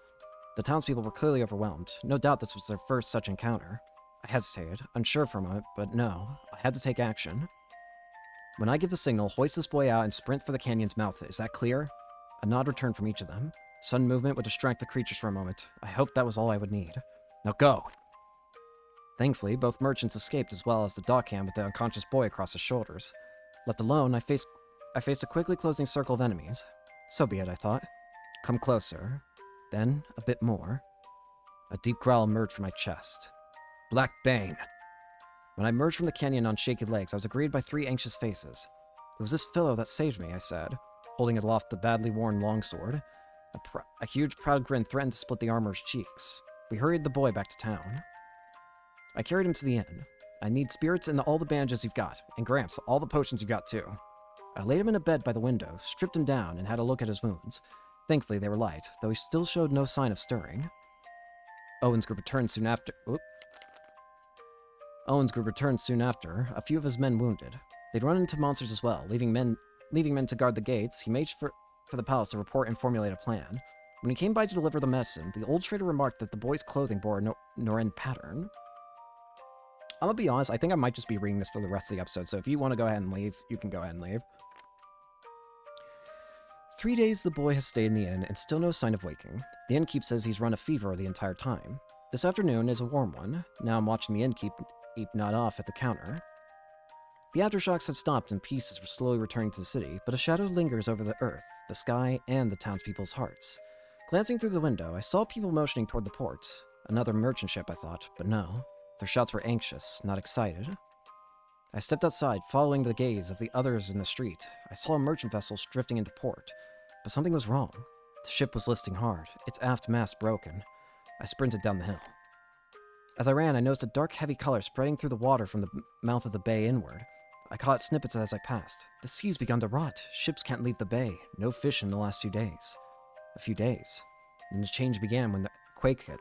The townspeople were clearly overwhelmed. No doubt this was their first such encounter. I hesitated, unsure for a moment, but no. I had to take action. When I give the signal, hoist this boy out and sprint for the canyon's mouth. Is that clear? A nod returned from each of them. Sudden movement would distract the creatures for a moment. I hoped that was all I would need. Now go! Thankfully, both merchants escaped as well as the dockhand with the unconscious boy across his shoulders. Left alone, I faced a quickly closing circle of enemies. So be it, I thought. Come closer. Then, a bit more. A deep growl emerged from my chest. Black Bane! When I emerged from the canyon on shaky legs, I was greeted by 3 anxious faces. It was this fellow that saved me, I said, holding aloft the badly worn longsword. A huge, proud grin threatened to split the armorer's cheeks. We hurried the boy back to town. I carried him to the inn. I need spirits and all the bandages you've got, and Gramps, all the potions you got too. I laid him in a bed by the window, stripped him down, and had a look at his wounds. Thankfully, they were light, though he still showed no sign of stirring. Owen's group returned soon after. A few of his men wounded. They'd run into monsters as well, leaving men to guard the gates. He made for the palace to report and formulate a plan. When he came by to deliver the medicine, the old trader remarked that the boy's clothing bore a Norend pattern. I'm gonna be honest, I think I might just be reading this for the rest of the episode, so if you want to go ahead and leave, you can go ahead and leave. 3 days the boy has stayed in the inn, and still no sign of waking. The innkeep says he's run a fever the entire time. This afternoon is a warm one. Now I'm watching the innkeep nod off at the counter. The aftershocks have stopped and pieces were slowly returning to the city, but a shadow lingers over the earth, the sky, and the townspeople's hearts. Glancing through the window, I saw people motioning toward the port. Another merchant ship, I thought, but no. Their shouts were anxious, not excited. I stepped outside, following the gaze of the others in the street. I saw a merchant vessel drifting into port, but something was wrong. The ship was listing hard, its aft mast broken. I sprinted down the hill. As I ran, I noticed a dark, heavy color spreading through the water from the mouth of the bay inward. I caught snippets as I passed. The sea's begun to rot. Ships can't leave the bay. No fish in the last few days. A few days. And the change began when the quake hit.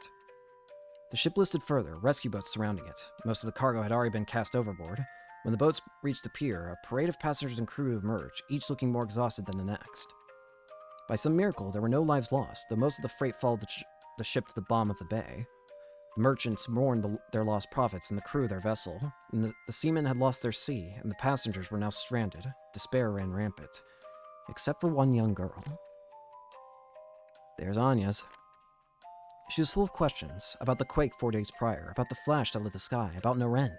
The ship listed further, rescue boats surrounding it. Most of the cargo had already been cast overboard. When the boats reached the pier, a parade of passengers and crew emerged, each looking more exhausted than the next. By some miracle, there were no lives lost, though most of the freight followed the ship to the bottom of the bay. The merchants mourned their lost profits and the crew their vessel, and the seamen had lost their sea, and the passengers were now stranded. Despair ran rampant, except for one young girl. There's Anya's. She was full of questions, about the quake 4 days prior, about the flash that lit the sky, about no end.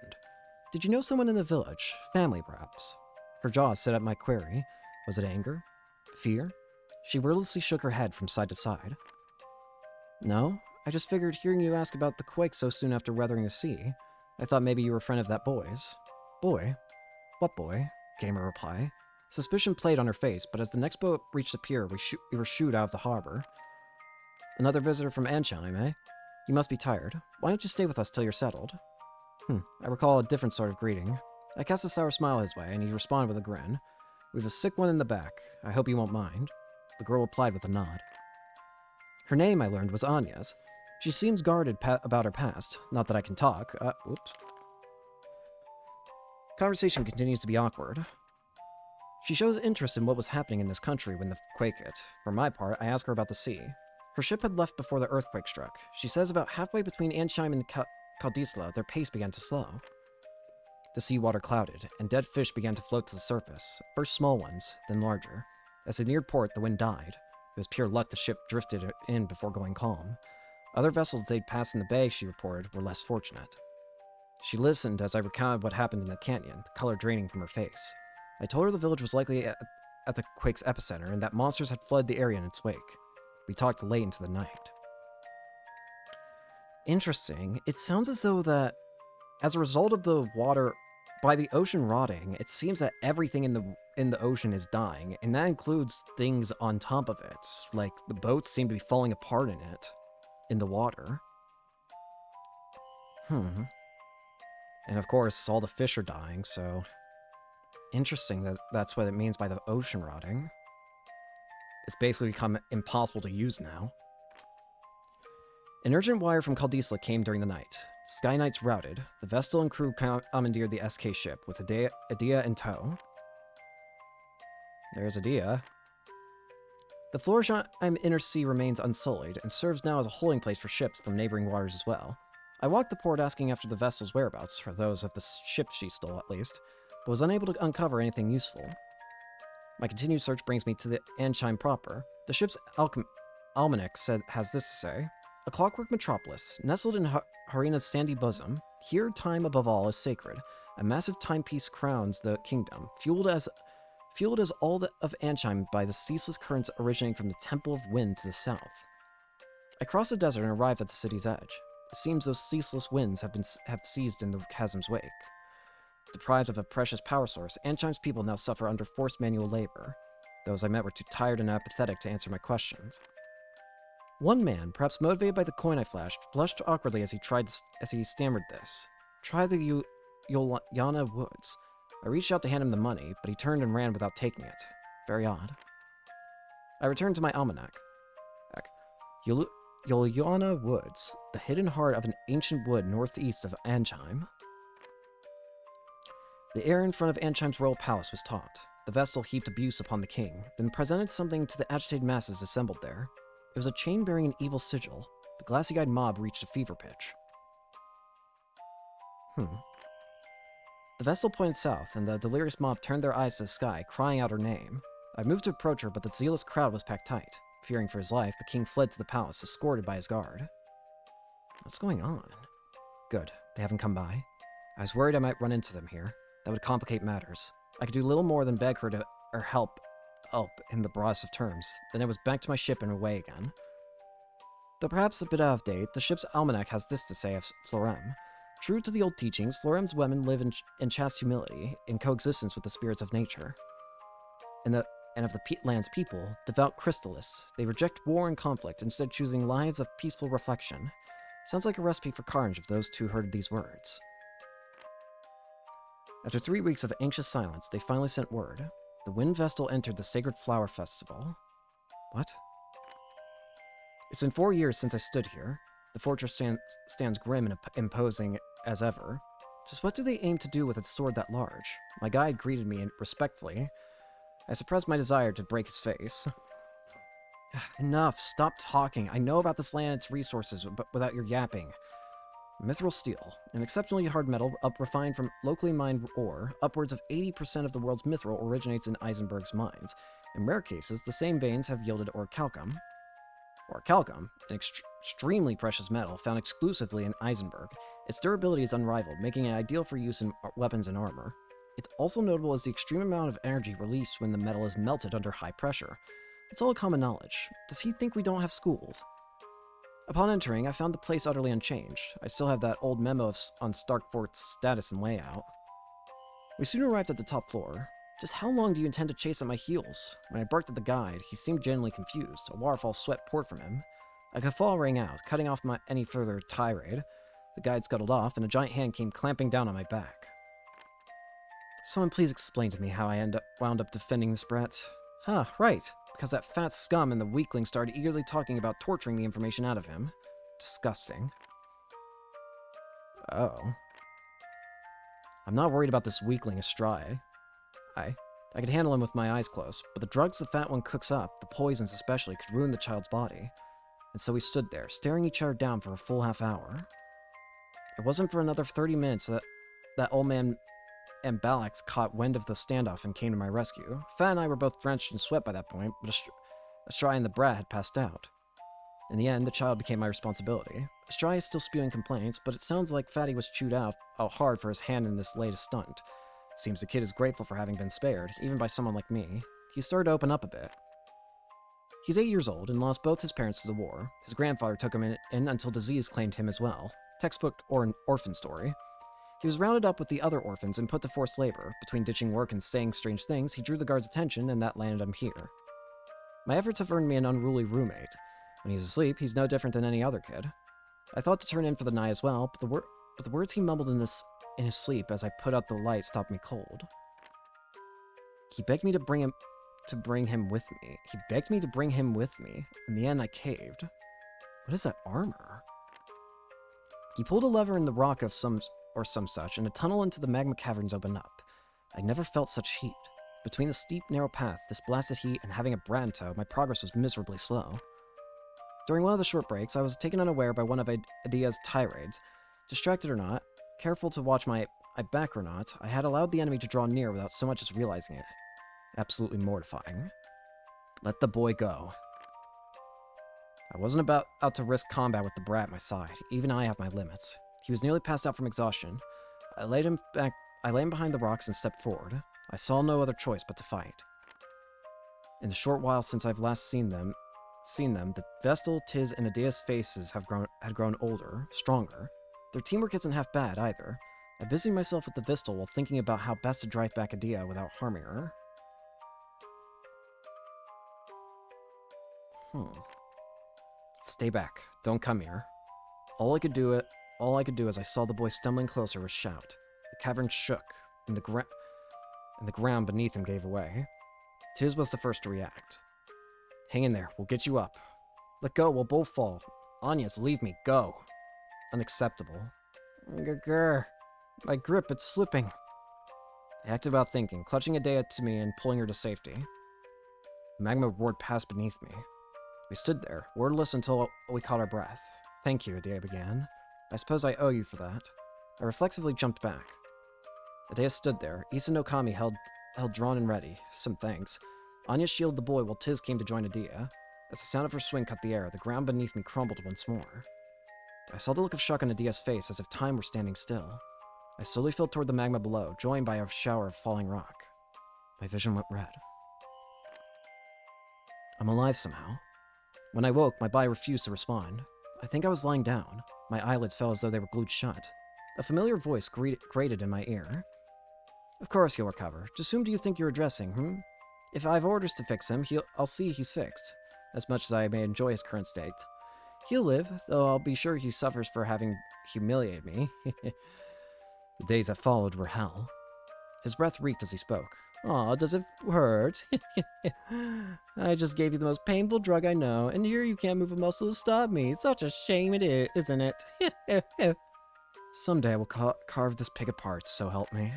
Did you know someone in the village? Family, perhaps? Her jaws set at my query. Was it anger? Fear? She wordlessly shook her head from side to side. No, I just figured hearing you ask about the quake so soon after weathering the sea, I thought maybe you were a friend of that boy's. Boy? What boy? Came her reply. Suspicion played on her face, but as the next boat reached the pier, we were shooed out of the harbor. Another visitor from Ansheim, eh? You must be tired. Why don't you stay with us till you're settled? I recall a different sort of greeting. I cast a sour smile his way, and he responded with a grin. We've a sick one in the back. I hope you won't mind. The girl replied with a nod. Her name, I learned, was Anya's. She seems guarded about her past. Not that I can talk. Whoops. Conversation continues to be awkward. She shows interest in what was happening in this country when the quake hit. For my part, I ask her about the sea. Her ship had left before the earthquake struck. She says about halfway between Ansheim and Cadisla, their pace began to slow. The seawater clouded, and dead fish began to float to the surface, first small ones, then larger. As they neared port, the wind died. It was pure luck the ship drifted in before going calm. Other vessels they'd passed in the bay, she reported, were less fortunate. She listened as I recounted what happened in the canyon, the color draining from her face. I told her the village was likely at the quake's epicenter, and that monsters had flooded the area in its wake. We talked late into the night. Interesting. It sounds as though that, as a result of the water, by the ocean rotting, it seems that everything in the ocean is dying, and that includes things on top of it. Like, the boats seem to be falling apart in it, in the water. And of course, all the fish are dying, so... Interesting that that's what it means by the ocean rotting. It's basically become impossible to use now. An urgent wire from Cadisla came during the night. Sky Knights routed. The Vestal and crew commandeered the SK ship, with Adia in tow. There's Adia. The Florsheim Inner Sea remains unsullied, and serves now as a holding place for ships from neighboring waters as well. I walked the port asking after the vessel's whereabouts, or those of the ships she stole at least, but was unable to uncover anything useful. My continued search brings me to the Ansheim proper. The ship's almanac has this to say: a clockwork metropolis, nestled in Harina's sandy bosom. Here time above all is sacred. A massive timepiece crowns the kingdom, fueled as all of Ansheim by the ceaseless currents originating from the Temple of Wind to the south. I crossed the desert and arrived at the city's edge. It seems those ceaseless winds have seized in the chasm's wake. Deprived of a precious power source, Ansheim's people now suffer under forced manual labor. Those I met were too tired and apathetic to answer my questions. One man, perhaps motivated by the coin I flashed, blushed awkwardly as he stammered this. Try the Yuliana Woods. I reached out to hand him the money, but he turned and ran without taking it. Very odd. I returned to my almanac. Yuliana Woods, the hidden heart of an ancient wood northeast of Ansheim. The air in front of Ansheim's royal palace was taut. The Vestal heaped abuse upon the king, then presented something to the agitated masses assembled there. It was a chain bearing an evil sigil. The glassy-eyed mob reached a fever pitch. The Vestal pointed south, and the delirious mob turned their eyes to the sky, crying out her name. I moved to approach her, but the zealous crowd was packed tight. Fearing for his life, the king fled to the palace, escorted by his guard. What's going on? Good, they haven't come by. I was worried I might run into them here. That would complicate matters. I could do little more than beg her to help in the broadest of terms. Then I was back to my ship and away again. Though perhaps a bit out of date, the ship's almanac has this to say of Florem. True to the old teachings, Florem's women live in chaste humility, in coexistence with the spirits of nature. And of the land's people, devout crystalists, they reject war and conflict, instead choosing lives of peaceful reflection. Sounds like a recipe for carnage if those two heard these words. After 3 weeks of anxious silence, they finally sent word. The Wind Vestal entered the Sacred Flower Festival. What? It's been 4 years since I stood here. The fortress stands grim and imposing as ever. Just what do they aim to do with a sword that large? My guide greeted me respectfully. I suppressed my desire to break his face. Enough, stop talking. I know about this land and its resources, but without your yapping. Mithril steel, an exceptionally hard metal refined from locally mined ore. Upwards of 80% of the world's mithril originates in Eisenberg's mines. In rare cases, the same veins have yielded orichalcum. Orichalcum, an extremely precious metal found exclusively in Eisenberg. Its durability is unrivaled, making it ideal for use in weapons and armor. It's also notable as the extreme amount of energy released when the metal is melted under high pressure. It's all common knowledge. Does he think we don't have schools? Upon entering, I found the place utterly unchanged. I still have that old memo on Starkfort's status and layout. We soon arrived at the top floor. Just how long do you intend to chase at my heels? When I barked at the guide, he seemed genuinely confused. A waterfall of sweat poured from him. A guffaw rang out, cutting off any further tirade. The guide scuttled off, and a giant hand came clamping down on my back. Someone please explain to me how I wound up defending this brat. Huh, right. Because that fat scum and the weakling started eagerly talking about torturing the information out of him. Disgusting. Oh. I'm not worried about this weakling Astray. I could handle him with my eyes closed, but the drugs the fat one cooks up, the poisons especially, could ruin the child's body. And so we stood there, staring each other down for a full half hour. It wasn't for another 30 minutes that old man and Balax caught wind of the standoff and came to my rescue. Fat and I were both drenched in sweat by that point, but Astray and the brat had passed out. In the end, the child became my responsibility. Astray is still spewing complaints, but it sounds like Fatty was chewed out hard for his hand in this latest stunt. Seems the kid is grateful for having been spared, even by someone like me. He started to open up a bit. He's 8 years old and lost both his parents to the war. His grandfather took him in until disease claimed him as well. Textbook or an orphan story. He was rounded up with the other orphans and put to forced labor. Between ditching work and saying strange things, he drew the guards' attention, and that landed him here. My efforts have earned me an unruly roommate. When he's asleep, he's no different than any other kid. I thought to turn in for the night as well, but the words he mumbled in his sleep as I put out the light stopped me cold. He begged me to bring him with me. He begged me to bring him with me. In the end, I caved. What is that armor? He pulled a lever in the rock of some such, and a tunnel into the magma caverns opened up. I never felt such heat. Between the steep, narrow path, this blasted heat, and having a brat in tow, my progress was miserably slow. During one of the short breaks, I was taken unaware by one of Adia's tirades. Distracted or not, careful to watch my back or not, I had allowed the enemy to draw near without so much as realizing it. Absolutely mortifying. Let the boy go. I wasn't out to risk combat with the brat at my side. Even I have my limits. He was nearly passed out from exhaustion. I laid him behind the rocks and stepped forward. I saw no other choice but to fight. In the short while since I've last seen them, the Vestal, Tiz, and Adia's faces had grown older, stronger. Their teamwork isn't half bad, either. I busied myself with the Vestal while thinking about how best to drive back Adia without harming her. Stay back. Don't come here. All I could do as I saw the boy stumbling closer was shout. The cavern shook, and the ground beneath him gave away. Tiz was the first to react. Hang in there. We'll get you up. Let go. We'll both fall. Anyas, leave me. Go. Unacceptable. Grr. My grip, it's slipping. I acted without thinking, clutching Adia to me and pulling her to safety. The magma roared past beneath me. We stood there, wordless until we caught our breath. Thank you, Adia began. I suppose I owe you for that. I reflexively jumped back. Adia stood there, Issa no Kami held drawn and ready. Some thanks. Anya shielded the boy while Tiz came to join Adia. As the sound of her swing cut the air, the ground beneath me crumbled once more. I saw the look of shock on Adia's face as if time were standing still. I slowly fell toward the magma below, joined by a shower of falling rock. My vision went red. I'm alive somehow. When I woke, my body refused to respond. I think I was lying down. My eyelids fell as though they were glued shut. A familiar voice grated in my ear. Of course he'll recover. Just whom do you think you're addressing, If I have orders to fix him, I'll see he's fixed. As much as I may enjoy his current state, He'll live, though I'll be sure he suffers for having humiliated me. The days that followed were hell. His breath reeked as he spoke. Aw, does it hurt? I just gave you the most painful drug I know, and here you can't move a muscle to stop me. Such a shame it is, isn't it? Someday I will carve this pig apart, so help me.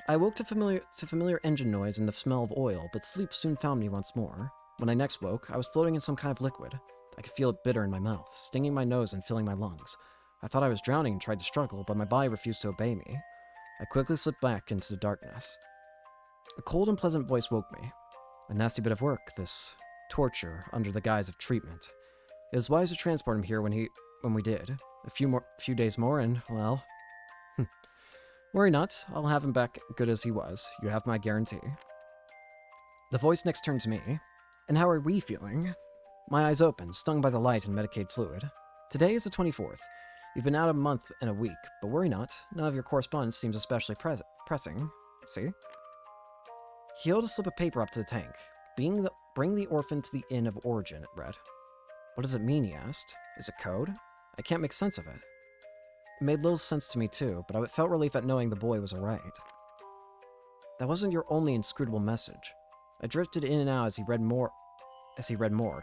I woke to familiar engine noise and the smell of oil, but sleep soon found me once more. When I next woke, I was floating in some kind of liquid. I could feel it bitter in my mouth, stinging my nose and filling my lungs. I thought I was drowning and tried to struggle, but my body refused to obey me. I quickly slipped back into the darkness. A cold and pleasant voice woke me. A nasty bit of work, this torture under the guise of treatment. It was wise to transport him here when we did. A few days more and, well... Worry not, I'll have him back good as he was. You have my guarantee. The voice next turned to me. And how are we feeling? My eyes opened, stung by the light and Medicaid fluid. Today is the 24th. You've been out a month and a week, but worry not. None of your correspondence seems especially pressing. See? He held a slip of paper up to the tank. Bring the orphan to the Inn of Origin, it read. What does it mean, he asked. Is it code? I can't make sense of it. It made little sense to me too, but I felt relief at knowing the boy was alright. That wasn't your only inscrutable message. I drifted in and out as he read more,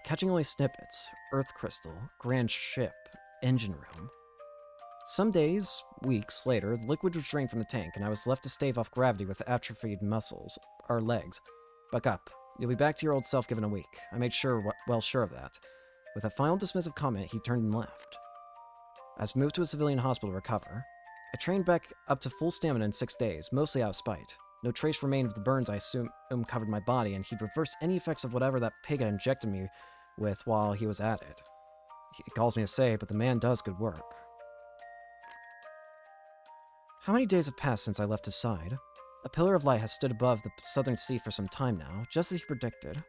catching only snippets. Earth crystal, grand ship, engine room. Some days, weeks later, the liquid was drained from the tank, and I was left to stave off gravity with atrophied muscles, or legs. Buck up. You'll be back to your old self given a week. I made well sure of that. With a final dismissive comment, he turned and left. I was moved to a civilian hospital to recover. I trained back up to full stamina in 6 days, mostly out of spite. No trace remained of the burns I assume covered my body, and he'd reversed any effects of whatever that pig had injected me with while he was at it. He calls me a say, but the man does good work. How many days have passed since I left his side? A pillar of light has stood above the southern sea for some time now, just as he predicted.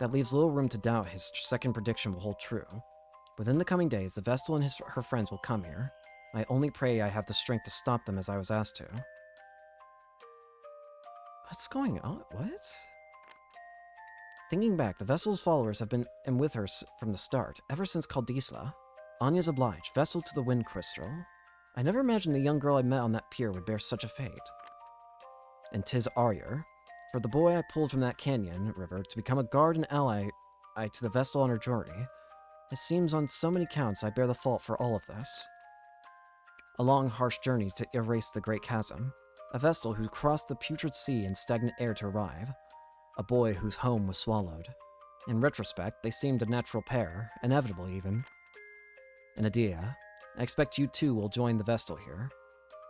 That leaves little room to doubt his second prediction will hold true. Within the coming days, the Vestal and her friends will come here. I only pray I have the strength to stop them as I was asked to. What's going on? What? Thinking back, the Vestal's followers have been with her from the start, ever since Cadisla. Anya's obliged, Vestal to the Wind Crystal. I never imagined the young girl I met on that pier would bear such a fate. And 'tis Aryer. For the boy I pulled from that canyon river to become a guard and ally to the Vestal on her journey, it seems on so many counts I bear the fault for all of this. A long, harsh journey to erase the Great Chasm. A Vestal who crossed the putrid sea and stagnant air to arrive. A boy whose home was swallowed. In retrospect, they seemed a natural pair, inevitable even. And Adia, I expect you too will join the Vestal here.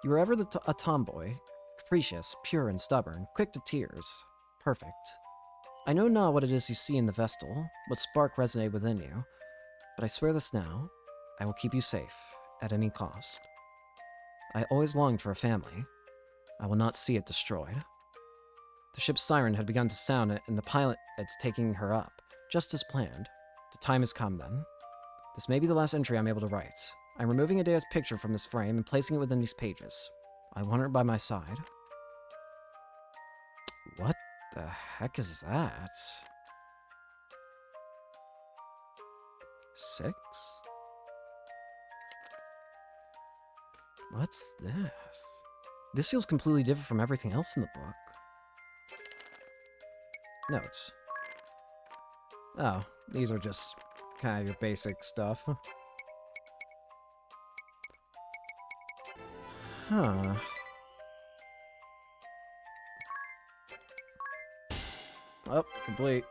You were ever a tomboy, capricious, pure and stubborn, quick to tears. Perfect. I know not what it is you see in the Vestal, what spark resonated within you, but I swear this now, I will keep you safe, at any cost. I always longed for a family. I will not see it destroyed. The ship's siren had begun to sound, and the pilot is taking her up, just as planned. The time has come, then. This may be the last entry I'm able to write. I'm removing Adea's picture from this frame and placing it within these pages. I want her by my side. What the heck is that? 6? What's this? This feels completely different from everything else in the book. Notes. Oh, these are just kind of your basic stuff. Huh. Oh, complete.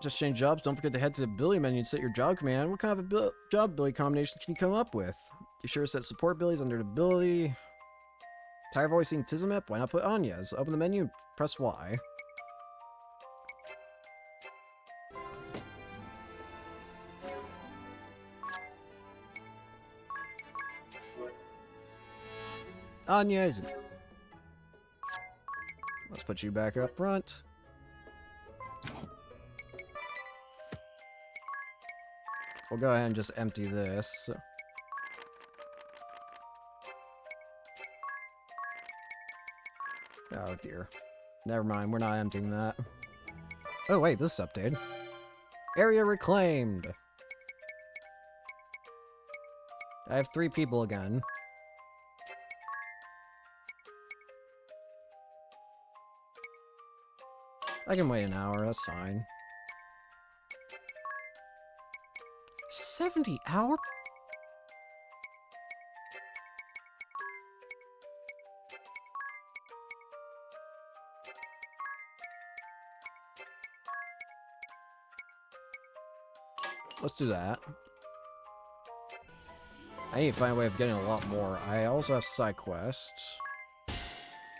Just change jobs. Don't forget to head to the ability menu and set your job command. What kind of job ability combination can you come up with? You sure to set support abilities under ability. Tired of always seeing Tizamep? Why not put Anya's? Open the menu and press Y. Anya's. Let's put you back up front. We'll go ahead and just empty this. Oh dear. Never mind, we're not emptying that. Oh wait, this is updated. Area reclaimed. I have 3 people again. I can wait an hour, that's fine. 70 hour? Let's do that. I need to find a way of getting a lot more. I also have side quests.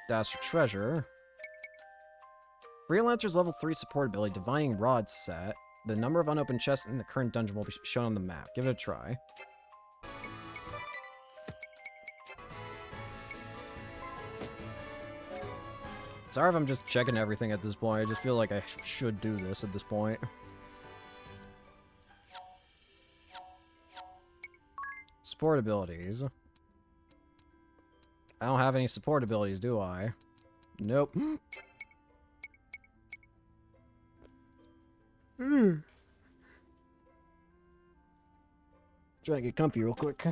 That's for treasure. Freelancer's level 3 support ability, Divining Rod set. The number of unopened chests in the current dungeon will be shown on the map. Give it a try. Sorry if I'm just checking everything at this point. I just feel like I should do this at this point. Support abilities. I don't have any support abilities, do I? Nope. Trying to get comfy real quick.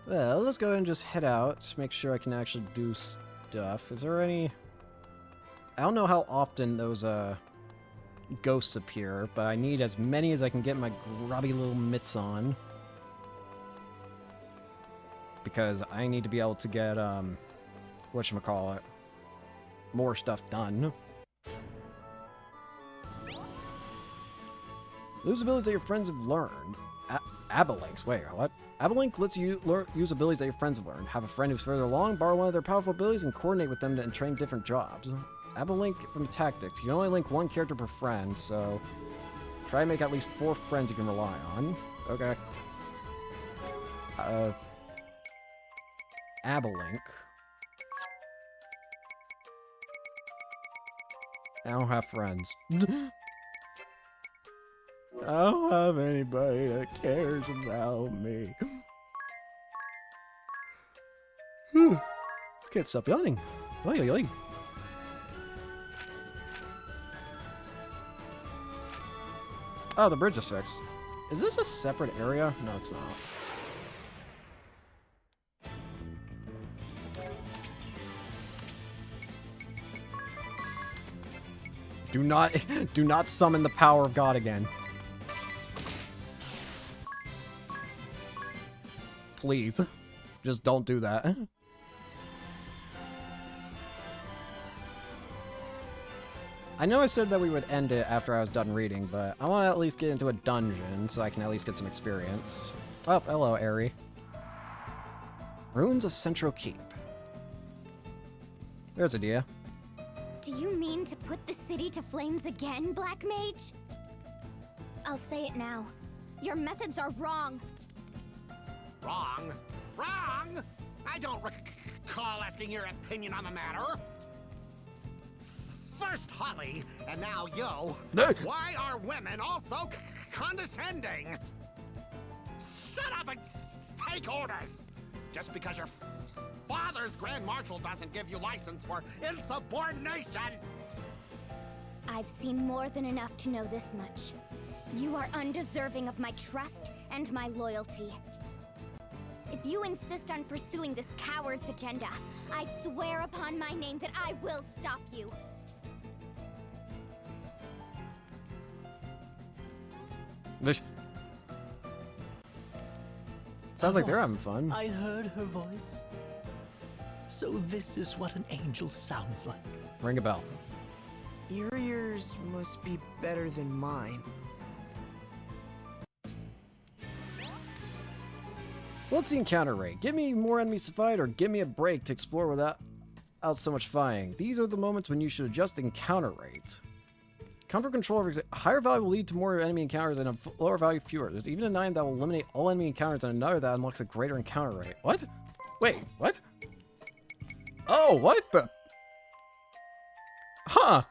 Well, let's go ahead and just head out to make sure I can actually do stuff. Is there any... I don't know how often those ghosts appear, but I need as many as I can get my grubby little mitts on. Because I need to be able to get, whatchamacallit, more stuff done. Lose abilities that your friends have learned. Abalinks, wait, what? Abalink lets you use abilities that your friends have learned. Have a friend who's further along, borrow one of their powerful abilities, and coordinate with them and train different jobs. Abalink from Tactics. You can only link 1 character per friend, so try to make at least 4 friends you can rely on. Okay. Abalink. I don't have friends. I don't have anybody that cares about me. Can't stop yawning. Oy, oy, oy. Oh, the bridge is fixed. Is this a separate area? No, it's not. Do not summon the power of God again. Please. Just don't do that. I know I said that we would end it after I was done reading, but I want to at least get into a dungeon so I can at least get some experience. Oh, hello, Aerie. Ruins of Central Keep. There's a Dia. Do you mean to put the city to flames again, Black Mage? I'll say it now. Your methods are wrong. Wrong? Wrong? I don't recall asking your opinion on the matter. First Holly, and now Yo. Why are women also condescending? Shut up and take orders! Just because your father's Grand Marshal doesn't give you license for insubordination! I've seen more than enough to know this much. You are undeserving of my trust and my loyalty. If you insist on pursuing this coward's agenda, I swear upon my name that I will stop you. Sounds like they're having fun. I heard her voice. So this is what an angel sounds like. Ring a bell. Your ears must be better than mine. What's the encounter rate? Give me more enemies to fight, or give me a break to explore without so much fighting. These are the moments when you should adjust the encounter rate. Comfort control over higher value will lead to more enemy encounters and a lower value fewer. There's even a 9 that will eliminate all enemy encounters and another that unlocks a greater encounter rate. What? Wait, what? Oh, what the? Huh.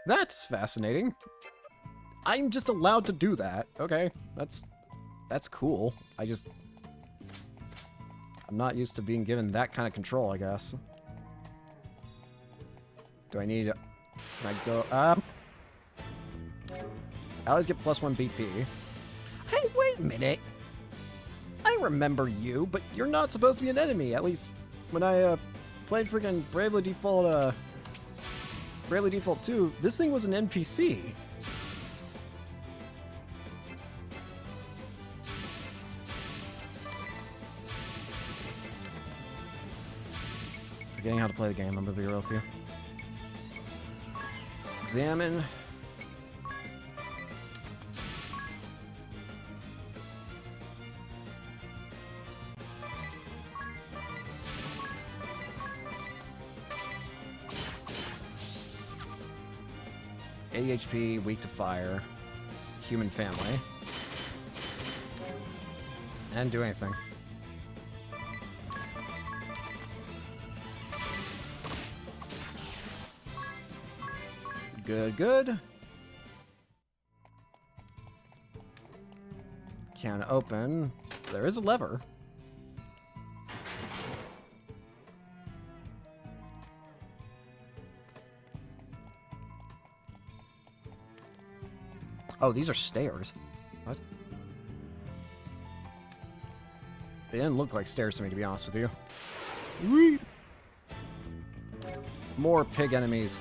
That's fascinating. I'm just allowed to do that. Okay, that's That's cool. I'm not used to being given that kind of control, I guess. Do I need... Can I go up? I always get +1 BP. Hey, wait a minute! I remember you, but you're not supposed to be an enemy. At least when I played freaking Bravely Default 2, this thing was an NPC. Forgetting how to play the game, I'm gonna be real with you. Examine. HP, weak to fire, human family, and do anything. Good, good. Can open. There is a lever. Oh, these are stairs. What? They didn't look like stairs to me, to be honest with you. Whee! More pig enemies.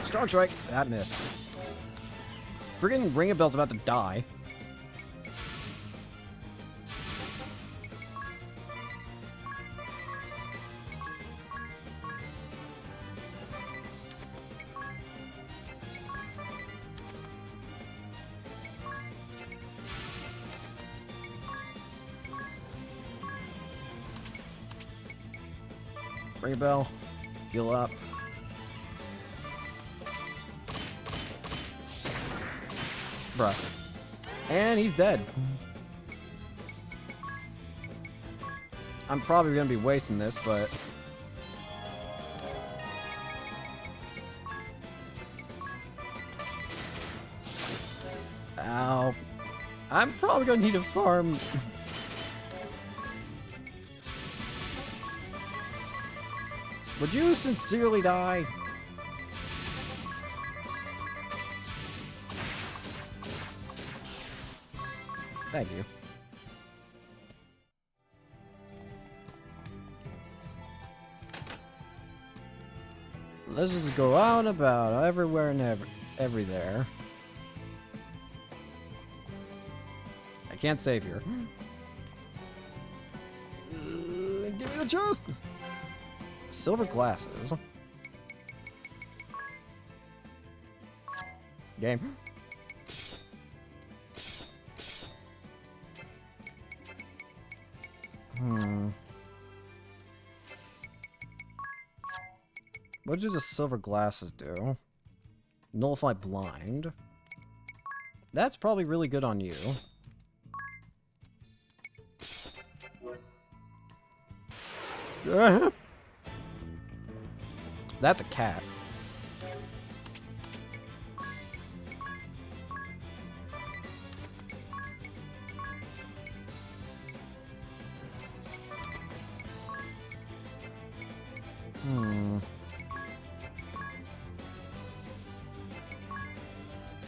Strong strike. That missed. Friggin' Ring of Bell's about to die. Ring a bell. Heal up. Bruh. And he's dead. I'm probably gonna be wasting this, but... Ow. I'm probably gonna need to farm... Would you sincerely die? Thank you. Let's just go out and about, everywhere and every there. I can't save here. Give me the chest! Silver glasses. Game. What do the silver glasses do? Nullify blind. That's probably really good on you. That's a cat.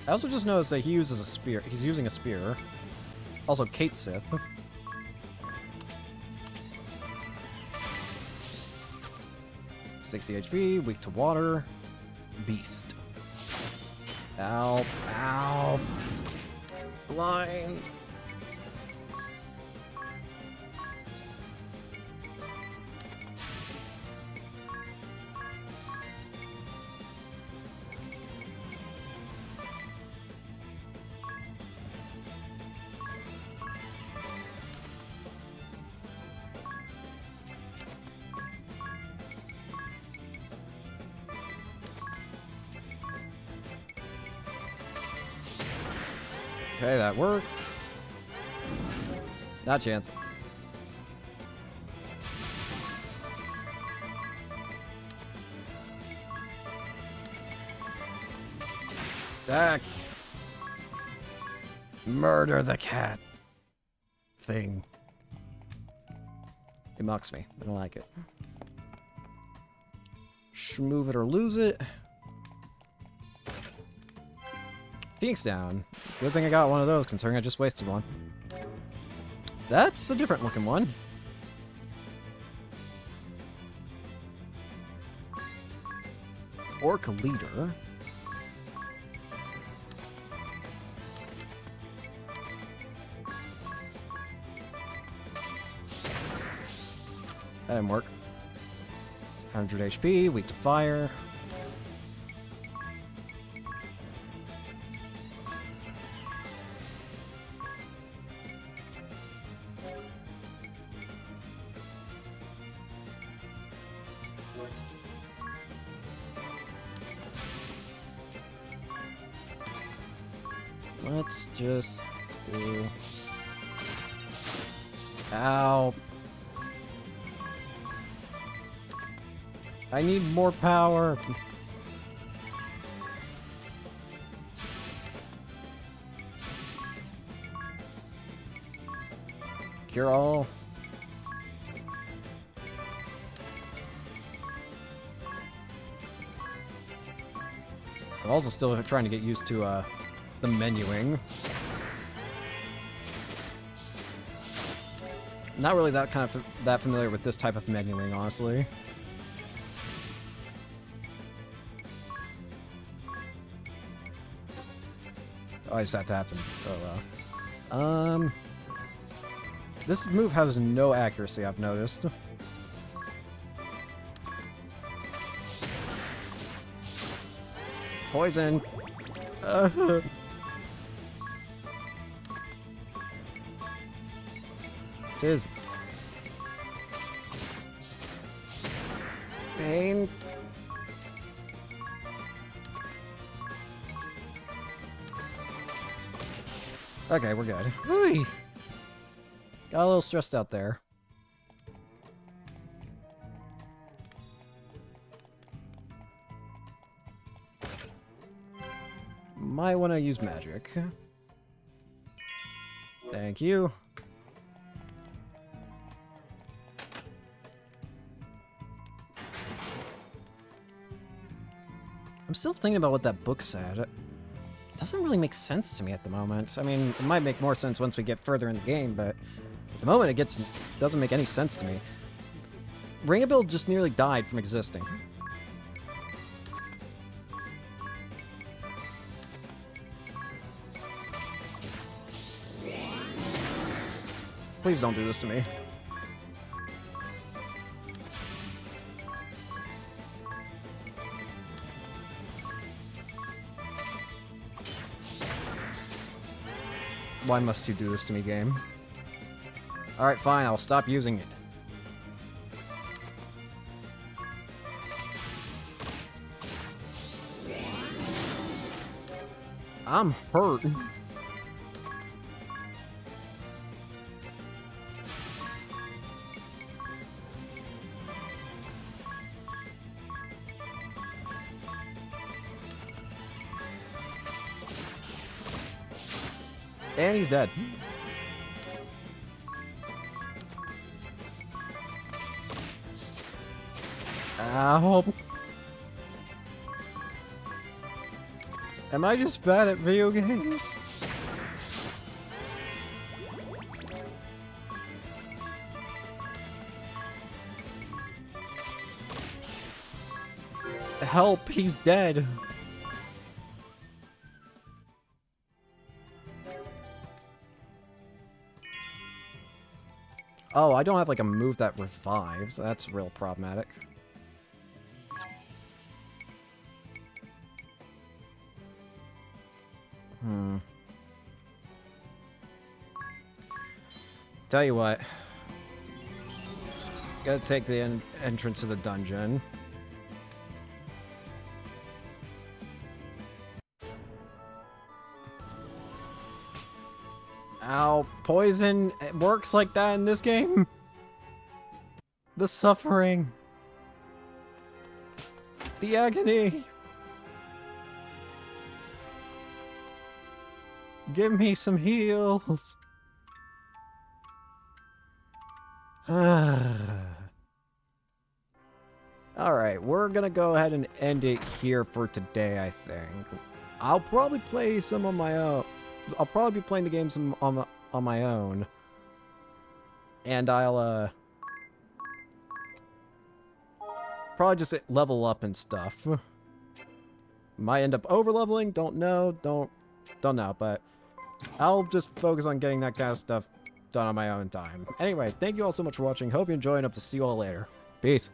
I also just noticed that he uses a spear. He's using a spear. Also, Kate Sith. $60 HP, weak to water. Beast. Ow. Ow. Blind. Okay, that works. Not a chance. Attack! Murder the cat thing. It mocks me. I don't like it. Move it or lose it. Phoenix down. Good thing I got one of those, considering I just wasted one. That's a different looking one. Orc leader. That didn't work. 100 HP, weak to fire. Let's just do... Ow. I need more power. Cure all. I'm also still trying to get used to the menuing. Not really that that familiar with this type of menuing, honestly. Oh, I just have to happen. Oh well. This move has no accuracy, I've noticed. Poison. Tis. Pain. Okay, we're good. Whee! Got a little stressed out there. Might want to use magic. Thank you. I'm still thinking about what that book said. It doesn't really make sense to me at the moment. I mean, it might make more sense once we get further in the game, but at the moment it doesn't make any sense to me. Ringabil just nearly died from existing. Please don't do this to me. Why must you do this to me, game? Alright, fine, I'll stop using it. I'm hurt. And he's dead. Ow. Am I just bad at video games? Help, he's dead. Oh, I don't have like a move that revives. That's real problematic. Tell you what. Gotta take the entrance to the dungeon. Ow, poison works like that in this game? The suffering. The agony. Give me some heals. Alright, we're gonna go ahead and end it here for today, I think. I'll probably play some on my own. I'll probably be playing the games on my own. And I'll, probably just level up and stuff. Might end up over-leveling, don't know, don't know, but I'll just focus on getting that kind of stuff done on my own time. Anyway, thank you all so much for watching. Hope you enjoyed, and hope to see you all later. Peace.